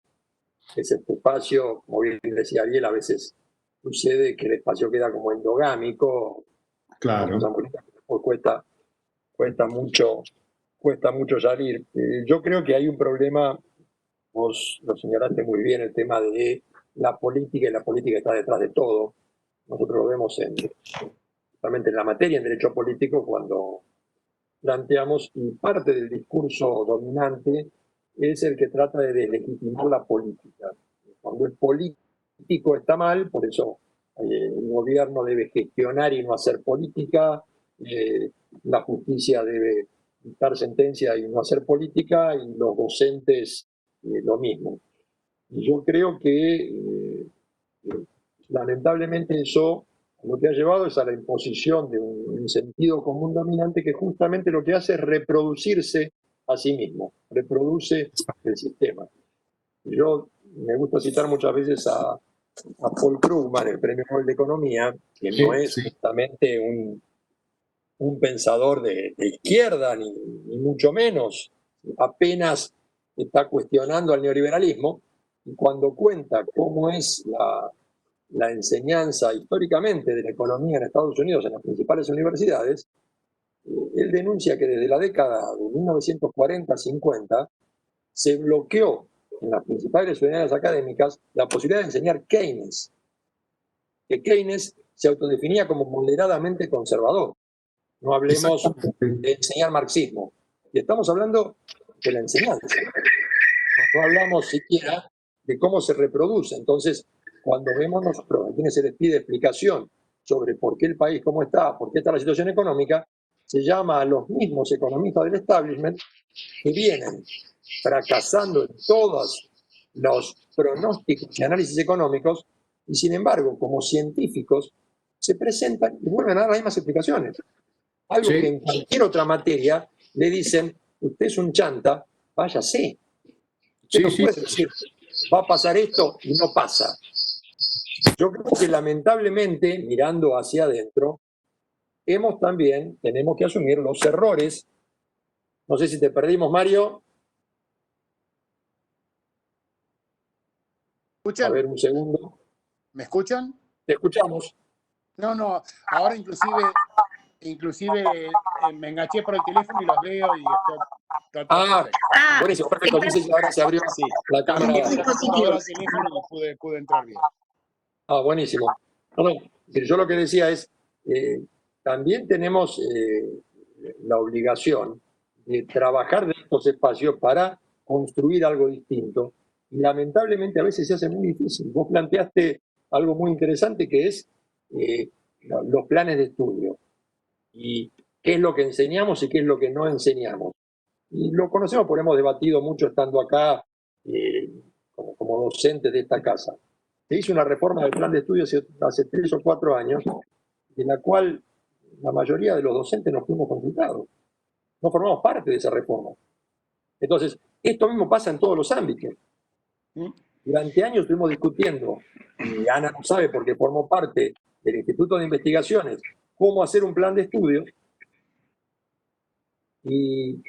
este espacio. Como bien decía Ariel, a veces sucede que el espacio queda como endogámico. Claro. Pues cuesta mucho salir. Yo creo que hay un problema, vos lo señalaste muy bien, el tema de la política, y la política está detrás de todo. Nosotros lo vemos justamente en la materia, en derecho político, cuando planteamos, y parte del discurso dominante es el que trata de deslegitimar la política. Cuando el político está mal, por eso el gobierno debe gestionar y no hacer política, la justicia debe dictar sentencia y no hacer política, y los docentes lo mismo. Y yo creo que lamentablemente eso lo que ha llevado es a la imposición de un sentido común dominante que justamente lo que hace es reproducirse a sí mismo, reproduce el sistema. Yo me gusta citar muchas veces a Paul Krugman, el premio Nobel de Economía, que no es justamente un pensador de izquierda, ni mucho menos, apenas está cuestionando al neoliberalismo, y cuando cuenta cómo es la enseñanza históricamente de la economía en Estados Unidos en las principales universidades, él denuncia que desde la década de 1940-50 se bloqueó en las principales unidades académicas la posibilidad de enseñar Keynes, que Keynes se autodefinía como moderadamente conservador. No hablemos de enseñar marxismo. Y estamos hablando de la enseñanza. No hablamos siquiera de cómo se reproduce. Entonces, cuando vemos nosotros a quienes se les pide explicación sobre por qué el país cómo está, por qué está la situación económica, se llama a los mismos economistas del establishment que vienen fracasando en todos los pronósticos y análisis económicos, y sin embargo, como científicos, se presentan y vuelven a dar las mismas explicaciones. Algo que en cualquier otra materia le dicen, usted es un chanta, váyase. Usted no puede decir, va a pasar esto y no pasa. Yo creo que lamentablemente, mirando hacia adentro, tenemos que asumir los errores. No sé si te perdimos, Mario. ¿Escuchan? A ver, un segundo. ¿Me escuchan? Te escuchamos. No, ahora inclusive me enganché por el teléfono y los veo y está todo perfecto. Buenísimo, perfecto. Entonces ahora se abrió la cámara. Cambié la computadora al teléfono y pude entrar bien. Buenísimo. Yo lo que decía es, también tenemos la obligación de trabajar de estos espacios para construir algo distinto. Y lamentablemente a veces se hace muy difícil. Vos planteaste algo muy interesante que es los planes de estudio. Y qué es lo que enseñamos y qué es lo que no enseñamos. Y lo conocemos porque hemos debatido mucho estando acá como docentes de esta casa. Se hizo una reforma del plan de estudio hace 3 o 4 años, en la cual la mayoría de los docentes no fuimos consultados. No formamos parte de esa reforma. Entonces, esto mismo pasa en todos los ámbitos. Durante años estuvimos discutiendo, y Ana lo sabe porque formó parte del Instituto de Investigaciones, cómo hacer un plan de estudio. Y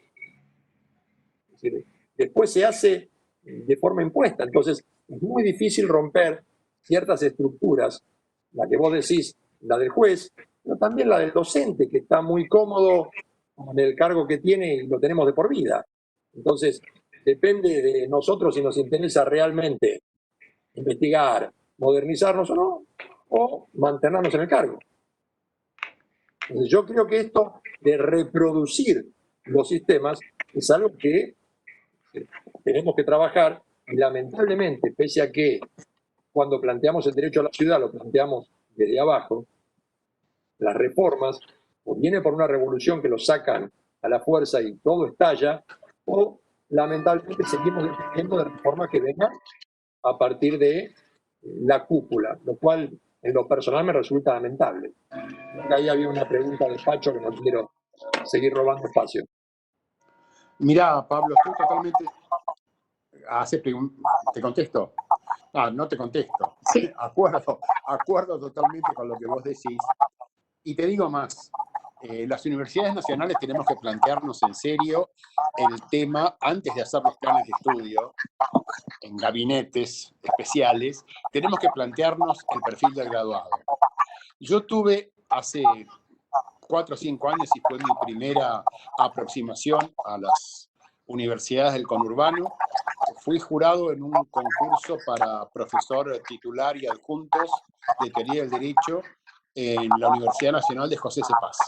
después se hace de forma impuesta. Entonces, es muy difícil romper ciertas estructuras, la que vos decís, la del juez, pero también la del docente, que está muy cómodo con el cargo que tiene y lo tenemos de por vida. Entonces, depende de nosotros si nos interesa realmente investigar, modernizarnos o no, o mantenernos en el cargo. Entonces, yo creo que esto de reproducir los sistemas es algo que tenemos que trabajar y lamentablemente, pese a que cuando planteamos el derecho a la ciudad lo planteamos desde abajo, las reformas o viene por una revolución que lo sacan a la fuerza y todo estalla, o lamentablemente seguimos dependiendo de reformas que vengan a partir de la cúpula, lo cual en lo personal me resulta lamentable. Ahí había una pregunta de Pacho que no quiero seguir robando espacio. Mirá, Pablo, estoy totalmente... ¿Te contesto? No te contesto. Sí. Acuerdo totalmente con lo que vos decís. Y te digo más, las universidades nacionales tenemos que plantearnos en serio el tema, antes de hacer los planes de estudio, en gabinetes especiales, tenemos que plantearnos el perfil del graduado. Yo tuve hace 4 o 5 años, y fue mi primera aproximación a las universidades del conurbano, fui jurado en un concurso para profesor titular y adjuntos de teoría del derecho en la Universidad Nacional de José C. Paz.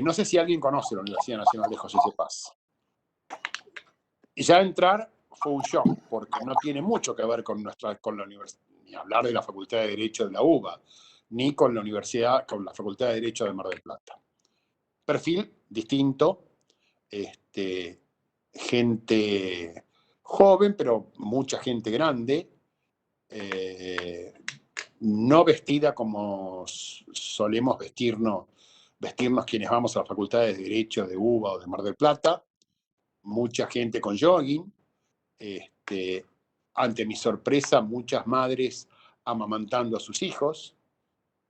No sé si alguien conoce la Universidad Nacional de José C. Paz. Y ya entrar fue un shock, porque no tiene mucho que ver con la universidad, ni hablar de la Facultad de Derecho de la UBA, ni con la Facultad de Derecho de Mar del Plata. Perfil distinto, gente joven, pero mucha gente grande, no vestida como solemos vestirnos quienes vamos a las facultades de Derecho de UBA o de Mar del Plata, mucha gente con jogging, ante mi sorpresa, muchas madres amamantando a sus hijos,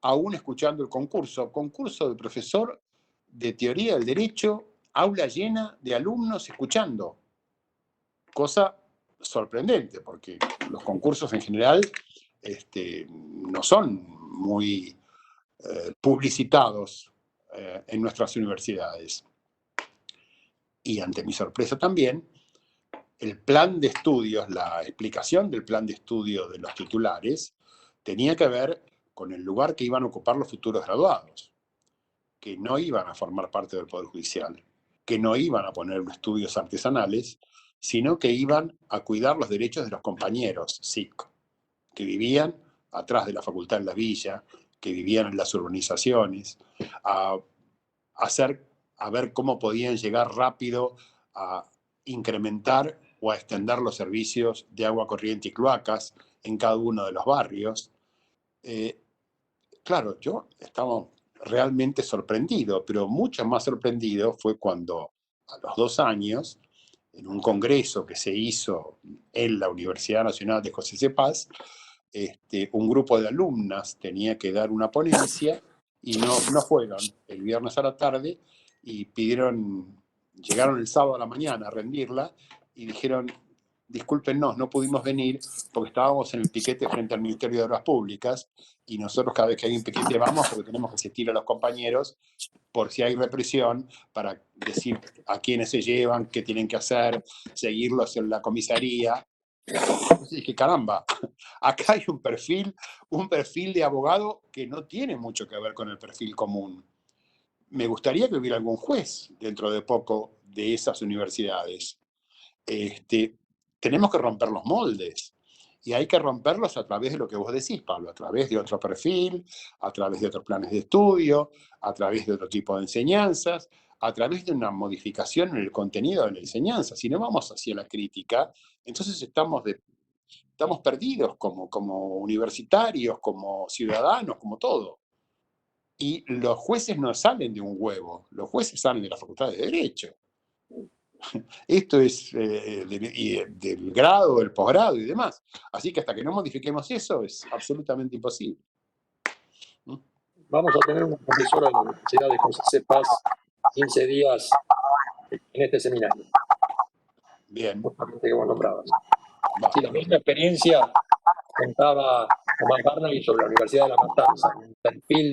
aún escuchando el concurso de profesor de teoría del derecho, aula llena de alumnos escuchando. Cosa sorprendente, porque los concursos en general no son muy publicitados en nuestras universidades. Y ante mi sorpresa también, el plan de estudios, la explicación del plan de estudio de los titulares, tenía que ver con el lugar que iban a ocupar los futuros graduados, que no iban a formar parte del Poder Judicial, que no iban a poner estudios artesanales, sino que iban a cuidar los derechos de los compañeros SIC, que vivían atrás de la Facultad en la Villa, que vivían en las urbanizaciones, a ver cómo podían llegar rápido a incrementar o a extender los servicios de agua corriente y cloacas en cada uno de los barrios. Claro, yo estaba realmente sorprendido, pero mucho más sorprendido fue cuando a los 2 años, en un congreso que se hizo en la Universidad Nacional de José C. Paz, un grupo de alumnas tenía que dar una ponencia y no fueron el viernes a la tarde y llegaron el sábado a la mañana a rendirla y dijeron, discúlpenos, no pudimos venir porque estábamos en el piquete frente al Ministerio de Obras Públicas y nosotros cada vez que hay un piquete vamos porque tenemos que asistir a los compañeros por si hay represión, para decir a quiénes se llevan, qué tienen que hacer, seguirlos en la comisaría. Y dije, caramba, acá hay un perfil de abogado que no tiene mucho que ver con el perfil común. Me gustaría que hubiera algún juez dentro de poco de esas universidades. Tenemos que romper los moldes. Y hay que romperlos a través de lo que vos decís, Pablo, a través de otro perfil, a través de otros planes de estudio, a través de otro tipo de enseñanzas, a través de una modificación en el contenido de la enseñanza. Si no vamos hacia la crítica, entonces estamos perdidos como universitarios, como ciudadanos, como todo. Y los jueces no salen de un huevo, los jueces salen de la Facultad de Derecho. Esto es del grado, del posgrado y demás. Así que hasta que no modifiquemos eso es absolutamente imposible. Vamos a tener una profesora de la Universidad de José C. Paz 15 días en este seminario. Bien. Justamente que vos nombrabas. Sí, la misma experiencia contaba Tomás Barnaghi sobre la Universidad de La Matanza, un perfil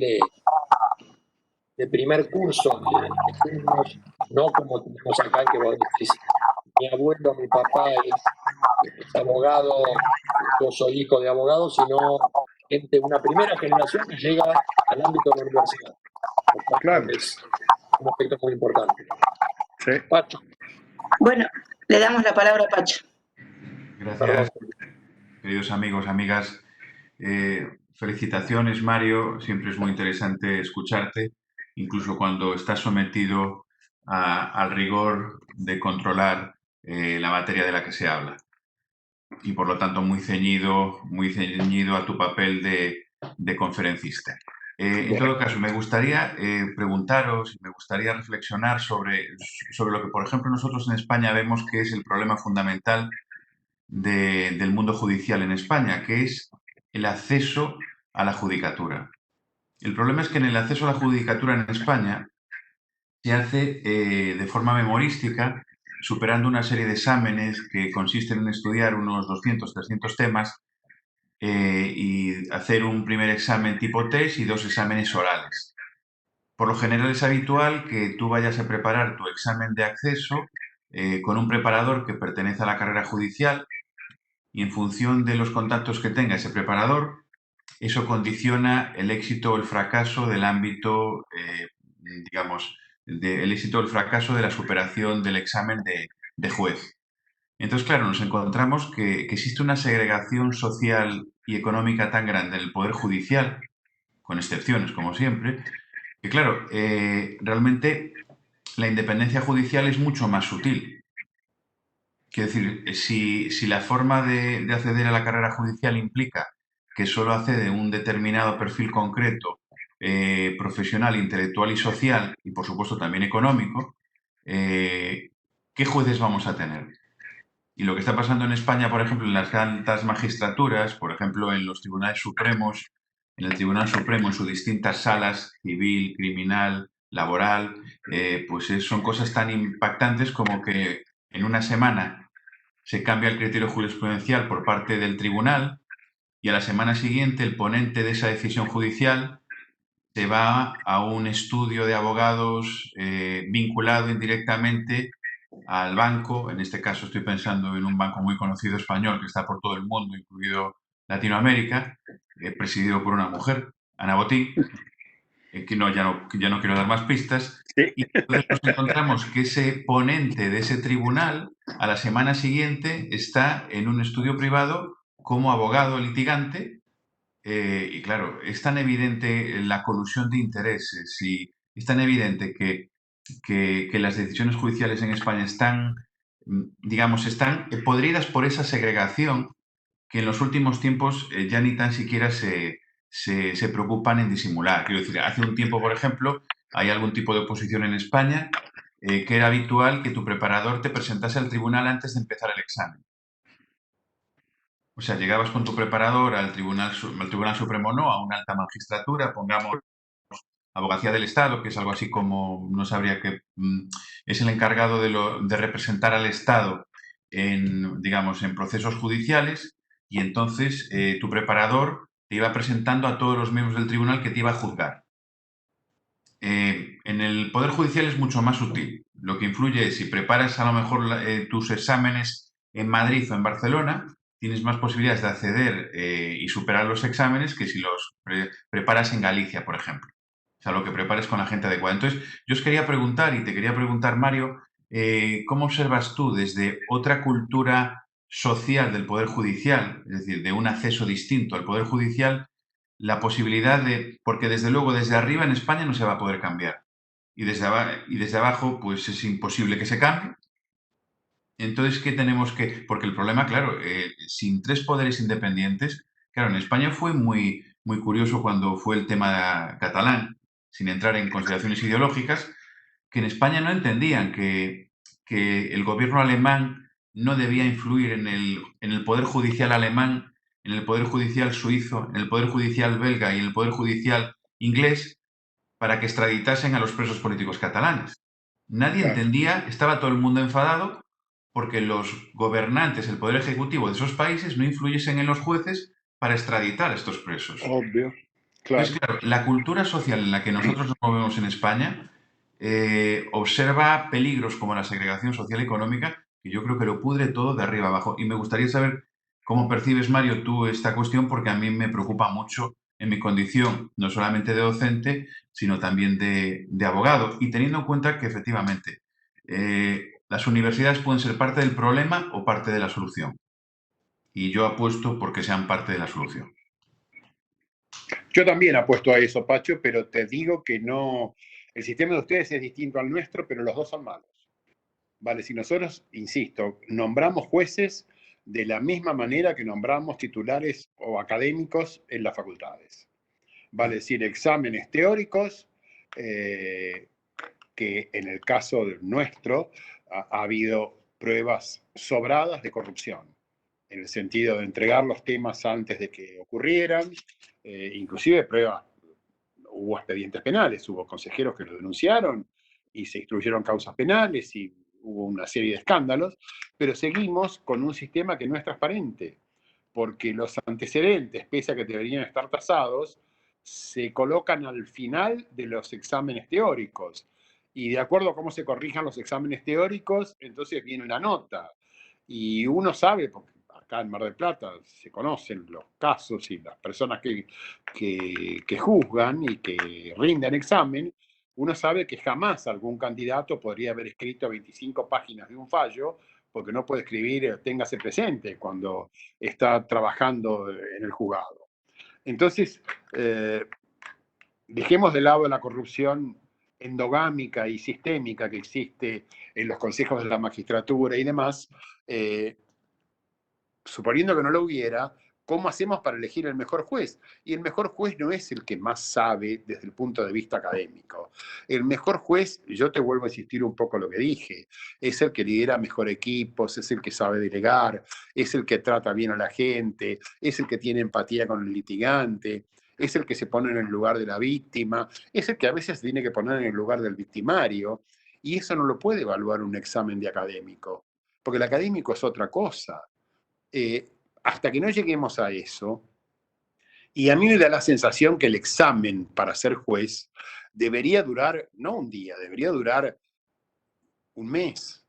de primer curso de alumnos, no como tenemos acá que vos decís, mi abuelo, mi papá es abogado, yo soy hijo de abogado, sino gente, una primera generación que llega al ámbito de la universidad. Claro. Es un aspecto muy importante. Sí. Pacho. Bueno, le damos la palabra a Pacho. Gracias, queridos amigos, amigas. Felicitaciones, Mario. Siempre es muy interesante escucharte, incluso cuando estás sometido al rigor de controlar la materia de la que se habla. Y por lo tanto muy ceñido a tu papel de conferencista. En todo caso, me gustaría preguntaros, me gustaría reflexionar sobre lo que, por ejemplo, nosotros en España vemos que es el problema fundamental del mundo judicial en España, que es el acceso a la judicatura. El problema es que en el acceso a la judicatura en España se hace de forma memorística, superando una serie de exámenes que consisten en estudiar unos 200, 300 temas y hacer un primer examen tipo test y 2 exámenes orales. Por lo general es habitual que tú vayas a preparar tu examen de acceso con un preparador que pertenece a la carrera judicial y en función de los contactos que tenga ese preparador, eso condiciona el éxito o el fracaso del ámbito, el éxito o el fracaso de la superación del examen de juez. Entonces, claro, nos encontramos que existe una segregación social y económica tan grande en el Poder Judicial, con excepciones, como siempre, que, claro, realmente la independencia judicial es mucho más sutil. Quiero decir, si la forma de acceder a la carrera judicial implica que solo accede un determinado perfil concreto, profesional, intelectual y social, y por supuesto también económico, ¿qué jueces vamos a tener? Y lo que está pasando en España, por ejemplo, en las altas magistraturas, por ejemplo, en los tribunales supremos, en el Tribunal Supremo, en sus distintas salas, civil, criminal, laboral, pues son cosas tan impactantes como que en una semana se cambia el criterio jurisprudencial por parte del tribunal y a la semana siguiente el ponente de esa decisión judicial se va a un estudio de abogados vinculado indirectamente al banco. En este caso estoy pensando en un banco muy conocido español que está por todo el mundo, incluido Latinoamérica, presidido por una mujer, Ana Botín, que ya no quiero dar más pistas. Sí. Y entonces nos encontramos que ese ponente de ese tribunal a la semana siguiente está en un estudio privado como abogado litigante y claro, es tan evidente la colusión de intereses y es tan evidente que las decisiones judiciales en España están podridas por esa segregación que en los últimos tiempos ya ni tan siquiera se preocupan en disimular. Quiero decir, hace un tiempo, por ejemplo, hay algún tipo de oposición en España que era habitual que tu preparador te presentase al tribunal antes de empezar el examen. O sea, llegabas con tu preparador al Tribunal Supremo, no, a una alta magistratura, pongamos Abogacía del Estado, que es algo así como, no sabría qué, es el encargado de representar al Estado en, digamos, en procesos judiciales, y entonces tu preparador te iba presentando a todos los miembros del tribunal que te iba a juzgar. En el Poder Judicial es mucho más sutil. Lo que influye es si preparas a lo mejor tus exámenes en Madrid o en Barcelona, tienes más posibilidades de acceder y superar los exámenes que si los preparas en Galicia, por ejemplo. O sea, lo que prepares con la gente adecuada. Entonces, yo os quería preguntar, y te quería preguntar, Mario, ¿cómo observas tú desde otra cultura social del Poder Judicial, es decir, de un acceso distinto al Poder Judicial, la posibilidad de, porque desde luego desde arriba en España no se va a poder cambiar, y desde abajo pues es imposible que se cambie? Entonces, ¿qué tenemos que...? Porque el problema, claro, sin tres poderes independientes, claro, en España fue muy, muy curioso cuando fue el tema catalán, sin entrar en consideraciones ideológicas, que en España no entendían que el gobierno alemán no debía influir en el poder judicial alemán, en el poder judicial suizo, en el poder judicial belga y en el poder judicial inglés para que extraditasen a los presos políticos catalanes. Nadie Claro. entendía, estaba todo el mundo enfadado porque los gobernantes, el poder ejecutivo de esos países no influyesen en los jueces para extraditar a estos presos. Obvio, claro. Entonces, claro, la cultura social en la que nosotros nos movemos en España observa peligros como la segregación social y económica, que yo creo que lo pudre todo de arriba abajo. Y me gustaría saber cómo percibes, Mario, tú esta cuestión, porque a mí me preocupa mucho en mi condición, no solamente de docente, sino también de abogado. Y teniendo en cuenta que efectivamente las universidades pueden ser parte del problema o parte de la solución. Y yo apuesto por que sean parte de la solución. Yo también apuesto a eso, Pacho, pero te digo que no. El sistema de ustedes es distinto al nuestro, pero los dos son malos. Vale, si nosotros, insisto, nombramos jueces de la misma manera que nombramos titulares o académicos en las facultades. Vale, es decir, exámenes teóricos, que en el caso nuestro ha habido pruebas sobradas de corrupción, en el sentido de entregar los temas antes de que ocurrieran, inclusive pruebas, hubo expedientes penales, hubo consejeros que lo denunciaron y se instruyeron causas penales y hubo una serie de escándalos, pero seguimos con un sistema que no es transparente, porque los antecedentes, pese a que deberían estar tasados, se colocan al final de los exámenes teóricos. Y de acuerdo a cómo se corrijan los exámenes teóricos, entonces viene una nota. Y uno sabe, porque acá en Mar del Plata se conocen los casos y las personas que juzgan y que rinden examen, uno sabe que jamás algún candidato podría haber escrito 25 páginas de un fallo, porque no puede escribir téngase presente cuando está trabajando en el juzgado. Entonces, dejemos de lado la corrupción endogámica y sistémica que existe en los consejos de la magistratura y demás, suponiendo que no lo hubiera, ¿cómo hacemos para elegir el mejor juez? Y el mejor juez no es el que más sabe desde el punto de vista académico. El mejor juez, yo te vuelvo a insistir un poco lo que dije, es el que lidera mejor equipos, es el que sabe delegar, es el que trata bien a la gente, es el que tiene empatía con el litigante, es el que se pone en el lugar de la víctima, es el que a veces tiene que poner en el lugar del victimario, y eso no lo puede evaluar un examen de académico, porque el académico es otra cosa. Hasta que no lleguemos a eso, y a mí me da la sensación que el examen para ser juez debería durar, no un día, debería durar un mes,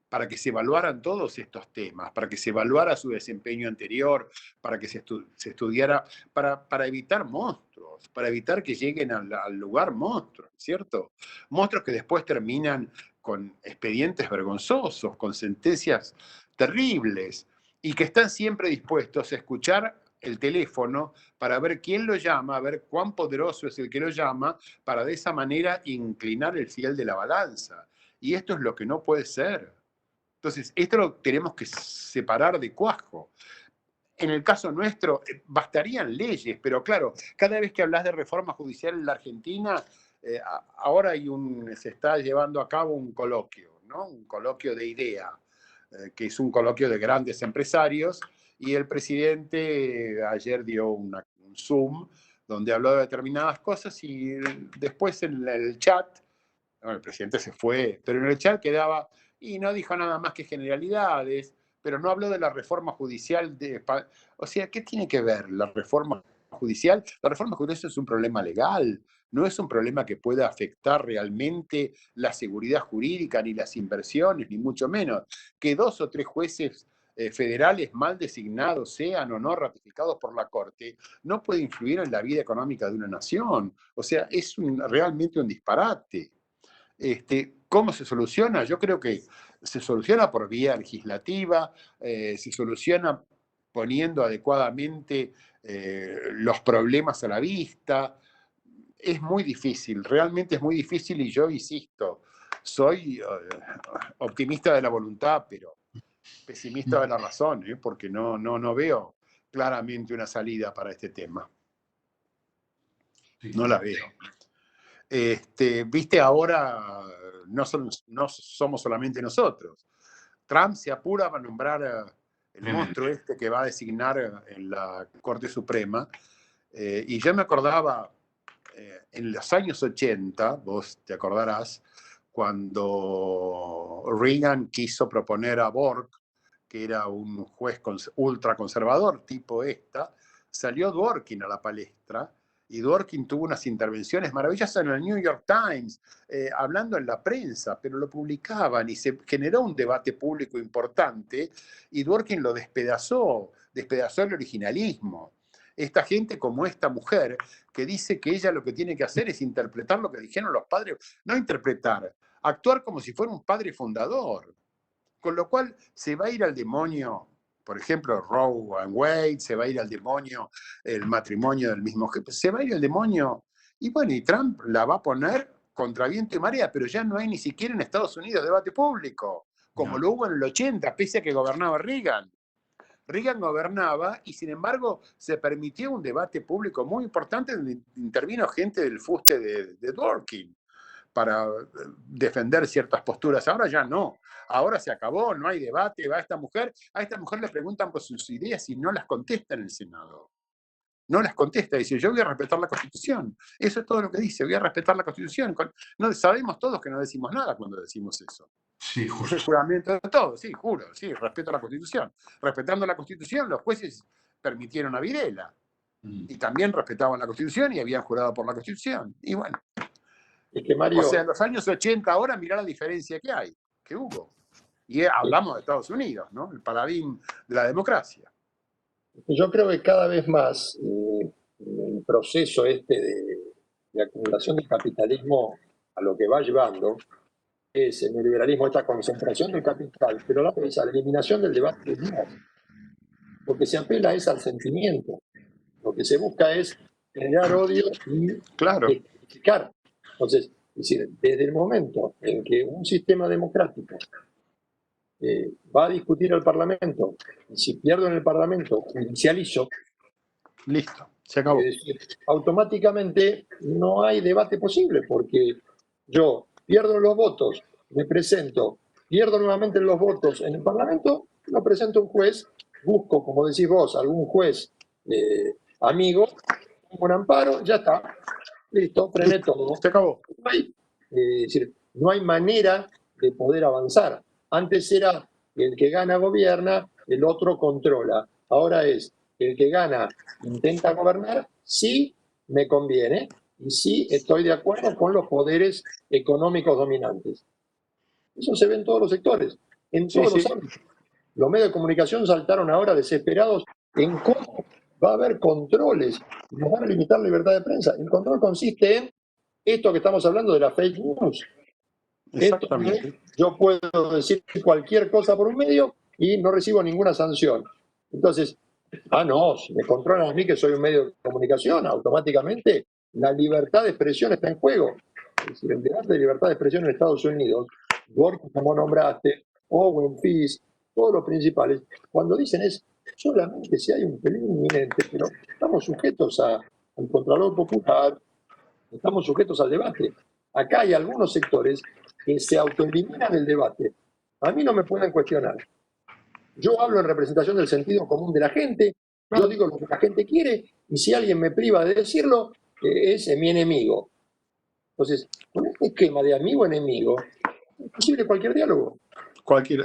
para que se evaluaran todos estos temas, para que se evaluara su desempeño anterior, para que se estudiara, para evitar monstruos, para evitar que lleguen al lugar monstruos, ¿cierto? Monstruos que después terminan con expedientes vergonzosos, con sentencias terribles, y que están siempre dispuestos a escuchar el teléfono para ver quién lo llama, a ver cuán poderoso es el que lo llama, para de esa manera inclinar el fiel de la balanza. Y esto es lo que no puede ser. Entonces, esto lo tenemos que separar de cuajo. En el caso nuestro, bastarían leyes, pero claro, cada vez que hablas de reforma judicial en la Argentina, ahora se está llevando a cabo un coloquio, ¿no? Un coloquio de idea, que es un coloquio de grandes empresarios, y el presidente ayer dio un Zoom donde habló de determinadas cosas y después en el chat, bueno, el presidente se fue, pero en el chat quedaba y no dijo nada más que generalidades, pero no habló de la reforma judicial. O sea, ¿qué tiene que ver la reforma judicial? La reforma judicial es un problema legal, no es un problema que pueda afectar realmente la seguridad jurídica, ni las inversiones, ni mucho menos. Que 2 o 3 jueces federales mal designados sean o no ratificados por la Corte, no puede influir en la vida económica de una nación. O sea, es realmente un disparate. ¿Cómo se soluciona? Yo creo que se soluciona por vía legislativa, se soluciona poniendo adecuadamente los problemas a la vista. Es muy difícil, realmente es muy difícil y yo insisto, soy optimista de la voluntad, pero pesimista de la razón, porque no veo claramente una salida para este tema. No la veo. Viste, ahora no somos solamente nosotros. Trump se apura para nombrar el monstruo que va a designar en la Corte Suprema. Y yo me acordaba en los años 80, vos te acordarás, cuando Reagan quiso proponer a Bork, que era un juez ultraconservador tipo salió Dworkin a la palestra. Y Dworkin tuvo unas intervenciones maravillosas en el New York Times, hablando en la prensa, pero lo publicaban y se generó un debate público importante y Dworkin lo despedazó el originalismo. Esta gente como esta mujer que dice que ella lo que tiene que hacer es interpretar lo que dijeron los padres, no interpretar, actuar como si fuera un padre fundador. Con lo cual se va a ir al demonio, por ejemplo, Roe and Wade, se va a ir al demonio el matrimonio del mismo jefe, se va a ir al demonio. Y bueno, y Trump la va a poner contra viento y marea, pero ya no hay ni siquiera en Estados Unidos debate público, como lo hubo en el 80, pese a que gobernaba Reagan. Reagan gobernaba y sin embargo se permitió un debate público muy importante donde intervino gente del fuste de Dworkin para defender ciertas posturas. Ahora ya no. Ahora se acabó, no hay debate, a esta mujer le preguntan por sus ideas y no las contesta en el Senado. No las contesta, dice, yo voy a respetar la Constitución. Eso es todo lo que dice, voy a respetar la Constitución. No, sabemos todos que no decimos nada cuando decimos eso. Sí, justo. Es el juramento de todo, sí, juro, sí, respeto a la Constitución. Respetando la Constitución, los jueces permitieron a Videla. Y también respetaban la Constitución y habían jurado por la Constitución. Y bueno. Es que Mario, o sea, en los años 80 ahora mirá la diferencia que hay, que hubo. Y hablamos de Estados Unidos, ¿no? El paladín de la democracia. yo creo que cada vez más el proceso de acumulación del capitalismo a lo que va llevando es el neoliberalismo, esta concentración del capital, pero a la vez a la eliminación del debate de ideas. Lo que se apela es al sentimiento. Lo que se busca es generar odio y criticar. Entonces, es decir, desde el momento en que un sistema democrático va a discutir al Parlamento, y si pierdo en el Parlamento, judicializo, listo, se acabó. Automáticamente no hay debate posible, porque yo pierdo los votos, me presento, pierdo nuevamente los votos en el Parlamento, lo presento a un juez, busco, como decís vos, algún juez amigo, un amparo, ya está, listo, frené todo. Se acabó. No hay manera de poder avanzar. Antes era el que gana gobierna, el otro controla. Ahora es el que gana intenta gobernar, sí me conviene y sí estoy de acuerdo con los poderes económicos dominantes. Eso se ve en todos los sectores, en todos los ámbitos. Los medios de comunicación saltaron ahora desesperados en cómo va a haber controles, nos van a limitar la libertad de prensa. El control consiste en esto que estamos hablando de la fake news. Exactamente. Yo puedo decir cualquier cosa por un medio y no recibo ninguna sanción. Entonces, no, si me controlan a mí que soy un medio de comunicación, automáticamente la libertad de expresión está en juego. Es decir, el debate de libertad de expresión en Estados Unidos, Dworkin, como nombraste, Owen, Fisk, todos los principales, cuando dicen es solamente si hay un peligro inminente, pero estamos sujetos al Contralor Popular, estamos sujetos al debate. Acá hay algunos sectores que se autoeliminan el debate. A mí no me pueden cuestionar. Yo hablo en representación del sentido común de la gente Yo digo lo que la gente quiere y si alguien me priva de decirlo, es mi enemigo. Entonces, con este esquema de amigo-enemigo, es posible cualquier diálogo.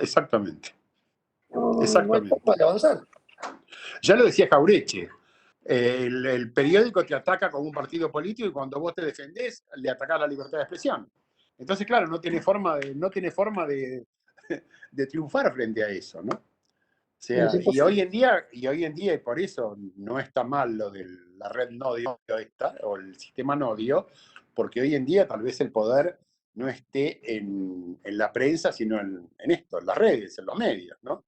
Exactamente. No hay Exactamente. forma de avanzar. Ya lo decía Jauretche, el periódico te ataca con un partido político y cuando vos te defendés, le atacás la libertad de expresión. Entonces, claro, no tiene forma de triunfar frente a eso, ¿no? O sea, Es y hoy imposible. en día, y por eso no está mal lo de la red Nodio esta, o el sistema Nodio, porque hoy en día tal vez el poder no esté en la prensa, sino en esto, en las redes, en los medios, ¿no?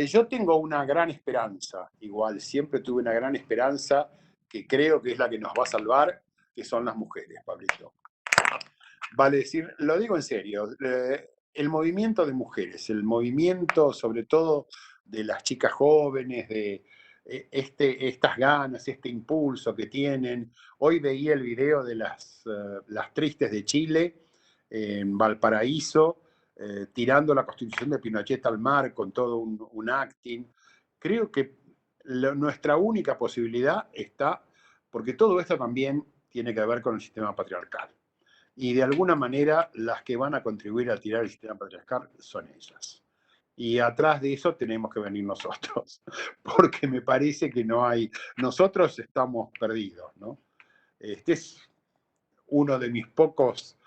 Yo tengo una gran esperanza, igual, siempre tuve una gran esperanza que creo que es la que nos va a salvar, que son las mujeres, Pablito. Vale decir, lo digo en serio, el movimiento de mujeres, el movimiento sobre todo de las chicas jóvenes, de estas ganas, este impulso que tienen. Hoy veía el video de las tristes de Chile, en Valparaíso, tirando la constitución de Pinochet al mar con todo un acting. Creo que nuestra única posibilidad está, porque todo esto también tiene que ver con el sistema patriarcal. Y de alguna manera las que van a contribuir a tirar el sistema patriarcal son ellas. Y atrás de eso tenemos que venir nosotros, porque me parece que no hay, nosotros estamos perdidos, ¿no? Este es uno de mis pocos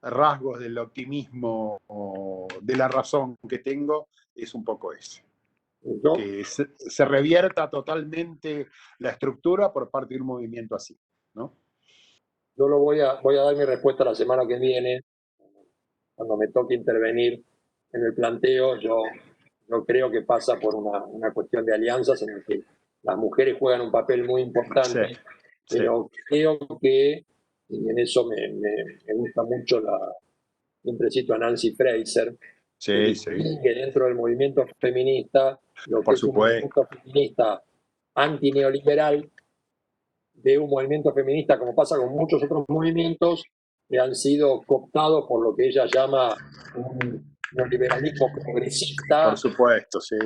rasgos del optimismo o de la razón que tengo, es un poco ese. Yo, Que se revierta totalmente la estructura por parte de un movimiento así, ¿no? yo voy a dar mi respuesta la semana que viene, cuando me toque intervenir en el planteo. Yo creo que pasa por una cuestión de alianzas en la que las mujeres juegan un papel muy importante, Sí, pero creo que, y en eso me gusta mucho siempre cito a Nancy Fraser, que sí, sí, distingue dentro del movimiento feminista lo que por es un supuesto. movimiento feminista antineoliberal de un movimiento feminista, como pasa con muchos otros movimientos que han sido cooptados por lo que ella llama un neoliberalismo Por progresista, supuesto, sí.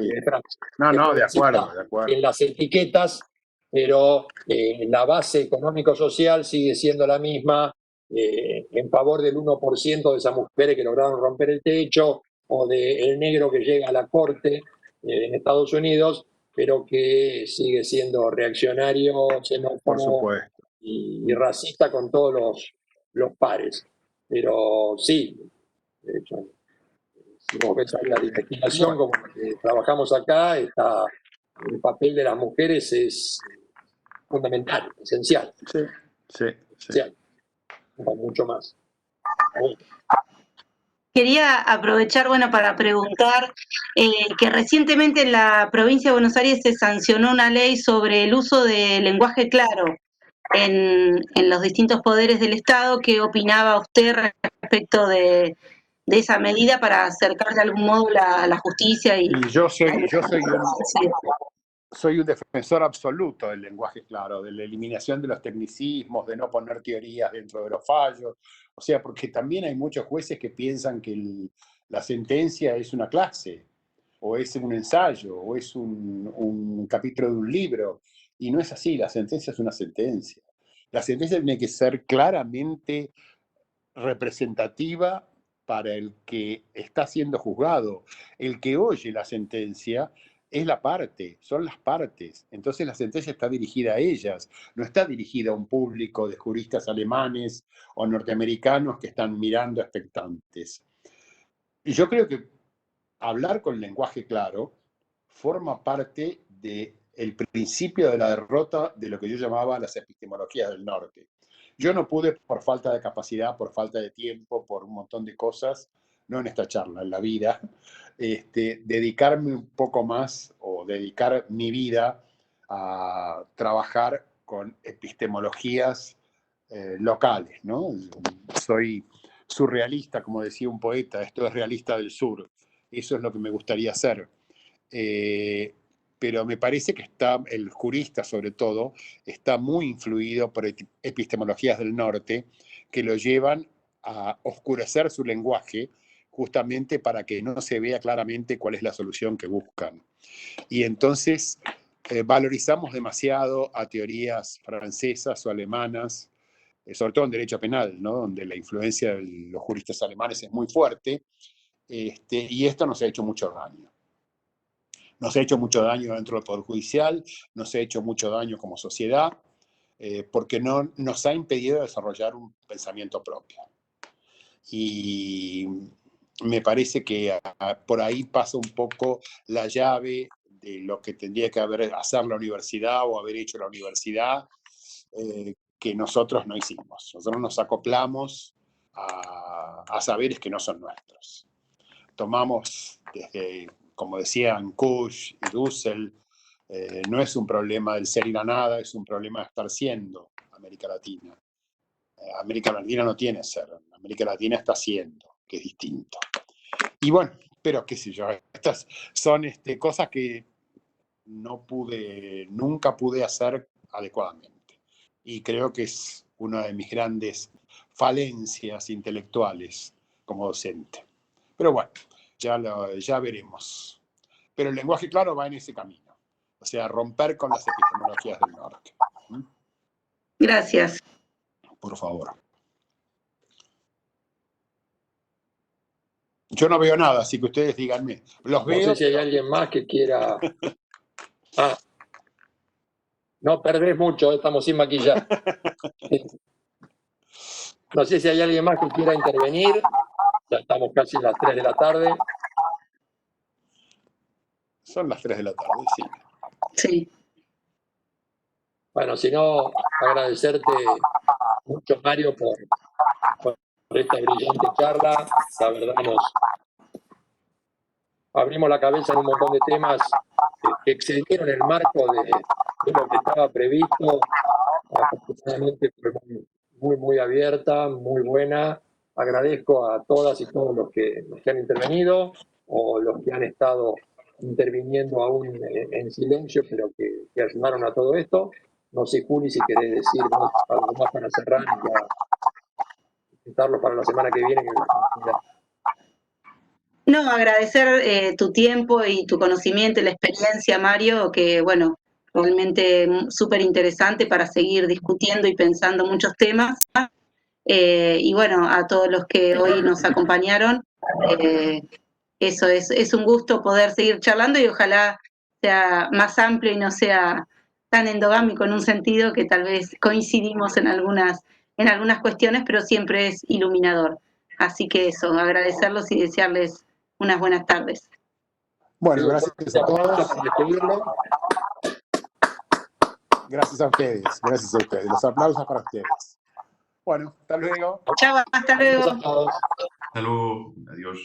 No, de acuerdo, de acuerdo. en las etiquetas, pero la base económico-social sigue siendo la misma, en favor del 1% de esas mujeres que lograron romper el techo, o del negro que llega a la corte en Estados Unidos, pero que sigue siendo reaccionario, Por xenófobo supuesto. y racista con todos los pares. Pero sí, de hecho, si vos ves áreas de investigación Bueno, como la que trabajamos acá, el papel de las mujeres es fundamental, esencial, sí, sí, sí. esencial, no mucho más. Quería aprovechar, bueno, para preguntar que recientemente en la provincia de Buenos Aires se sancionó una ley sobre el uso de lenguaje claro en los distintos poderes del Estado. ¿Qué opinaba usted respecto de esa medida para acercar de algún modo la justicia y Y soy un defensor absoluto del lenguaje claro, de la eliminación de los tecnicismos, de no poner teorías dentro de los fallos. O sea, porque también hay muchos jueces que piensan que la sentencia es una clase, o es un ensayo, o es un capítulo de un libro. Y no es así, la sentencia es una sentencia. La sentencia tiene que ser claramente representativa para el que está siendo juzgado. El que oye la sentencia es la parte, son las partes. Entonces la sentencia está dirigida a ellas, no está dirigida a un público de juristas alemanes o norteamericanos que están mirando expectantes. Y yo creo que hablar con lenguaje claro forma parte del principio de la derrota de lo que yo llamaba las epistemologías del norte. Yo no pude, por falta de capacidad, por falta de tiempo, por un montón de cosas, no en esta charla, en la vida, dedicarme un poco más o dedicar mi vida a trabajar con epistemologías locales, ¿no? Soy surrealista, como decía un poeta, esto es realista del sur, eso es lo que me gustaría hacer. Pero me parece que el jurista sobre todo, está muy influido por epistemologías del norte que lo llevan a oscurecer su lenguaje justamente para que no se vea claramente cuál es la solución que buscan. Y entonces valorizamos demasiado a teorías francesas o alemanas, sobre todo en derecho penal, ¿no? Donde la influencia de los juristas alemanes es muy fuerte, y esto nos ha hecho mucho daño. Nos ha hecho mucho daño dentro del Poder Judicial, nos ha hecho mucho daño como sociedad, porque no, nos ha impedido desarrollar un pensamiento propio. Y me parece que por ahí pasa un poco la llave de lo que tendría que hacer la universidad o haber hecho la universidad, que nosotros no hicimos. Nosotros nos acoplamos a saberes que no son nuestros. Tomamos desde, como decían Kusch y Dussel, no es un problema del ser y la nada, es un problema de estar siendo América Latina. América Latina no tiene ser, América Latina está siendo, que es distinto. Y bueno, pero qué sé yo, estas son cosas que nunca pude hacer adecuadamente. Y creo que es una de mis grandes falencias intelectuales como docente. Pero bueno, ya veremos. Pero el lenguaje claro va en ese camino. O sea, romper con las epistemologías del norte. Gracias. Por favor. Yo no veo nada, así que ustedes díganme. Los No veo. sé si hay alguien más que quiera... Ah, no perdés mucho, estamos sin maquillar. No sé si hay alguien más que quiera intervenir. Ya estamos casi a las 3 de la tarde. Son las 3 de la tarde, sí. Sí. Bueno, si no, agradecerte mucho, Mario, por esta brillante charla. La verdad, nos abrimos la cabeza en un montón de temas que excedieron el marco de lo que estaba previsto. Afortunadamente fue muy abierta, muy buena. Agradezco a todas y todos los que han intervenido o los que han estado interviniendo aún en silencio, pero que ayudaron a todo esto. No sé, Juli, si querés decir algo más para cerrar y ya intentarlo para la semana que viene. No, agradecer tu tiempo y tu conocimiento y la experiencia, Mario, que bueno, realmente súper interesante para seguir discutiendo y pensando muchos temas. Y bueno, a todos los que hoy nos acompañaron, eso es un gusto poder seguir charlando y ojalá sea más amplio y no sea tan endogámico en un sentido que tal vez coincidimos en algunas cuestiones, pero siempre es iluminador. Así que eso, agradecerlos y desearles unas buenas tardes. Bueno, gracias a todos. Gracias a ustedes, gracias a ustedes. Los aplausos para ustedes. Bueno, hasta luego. Chao, hasta luego. Hasta luego, adiós.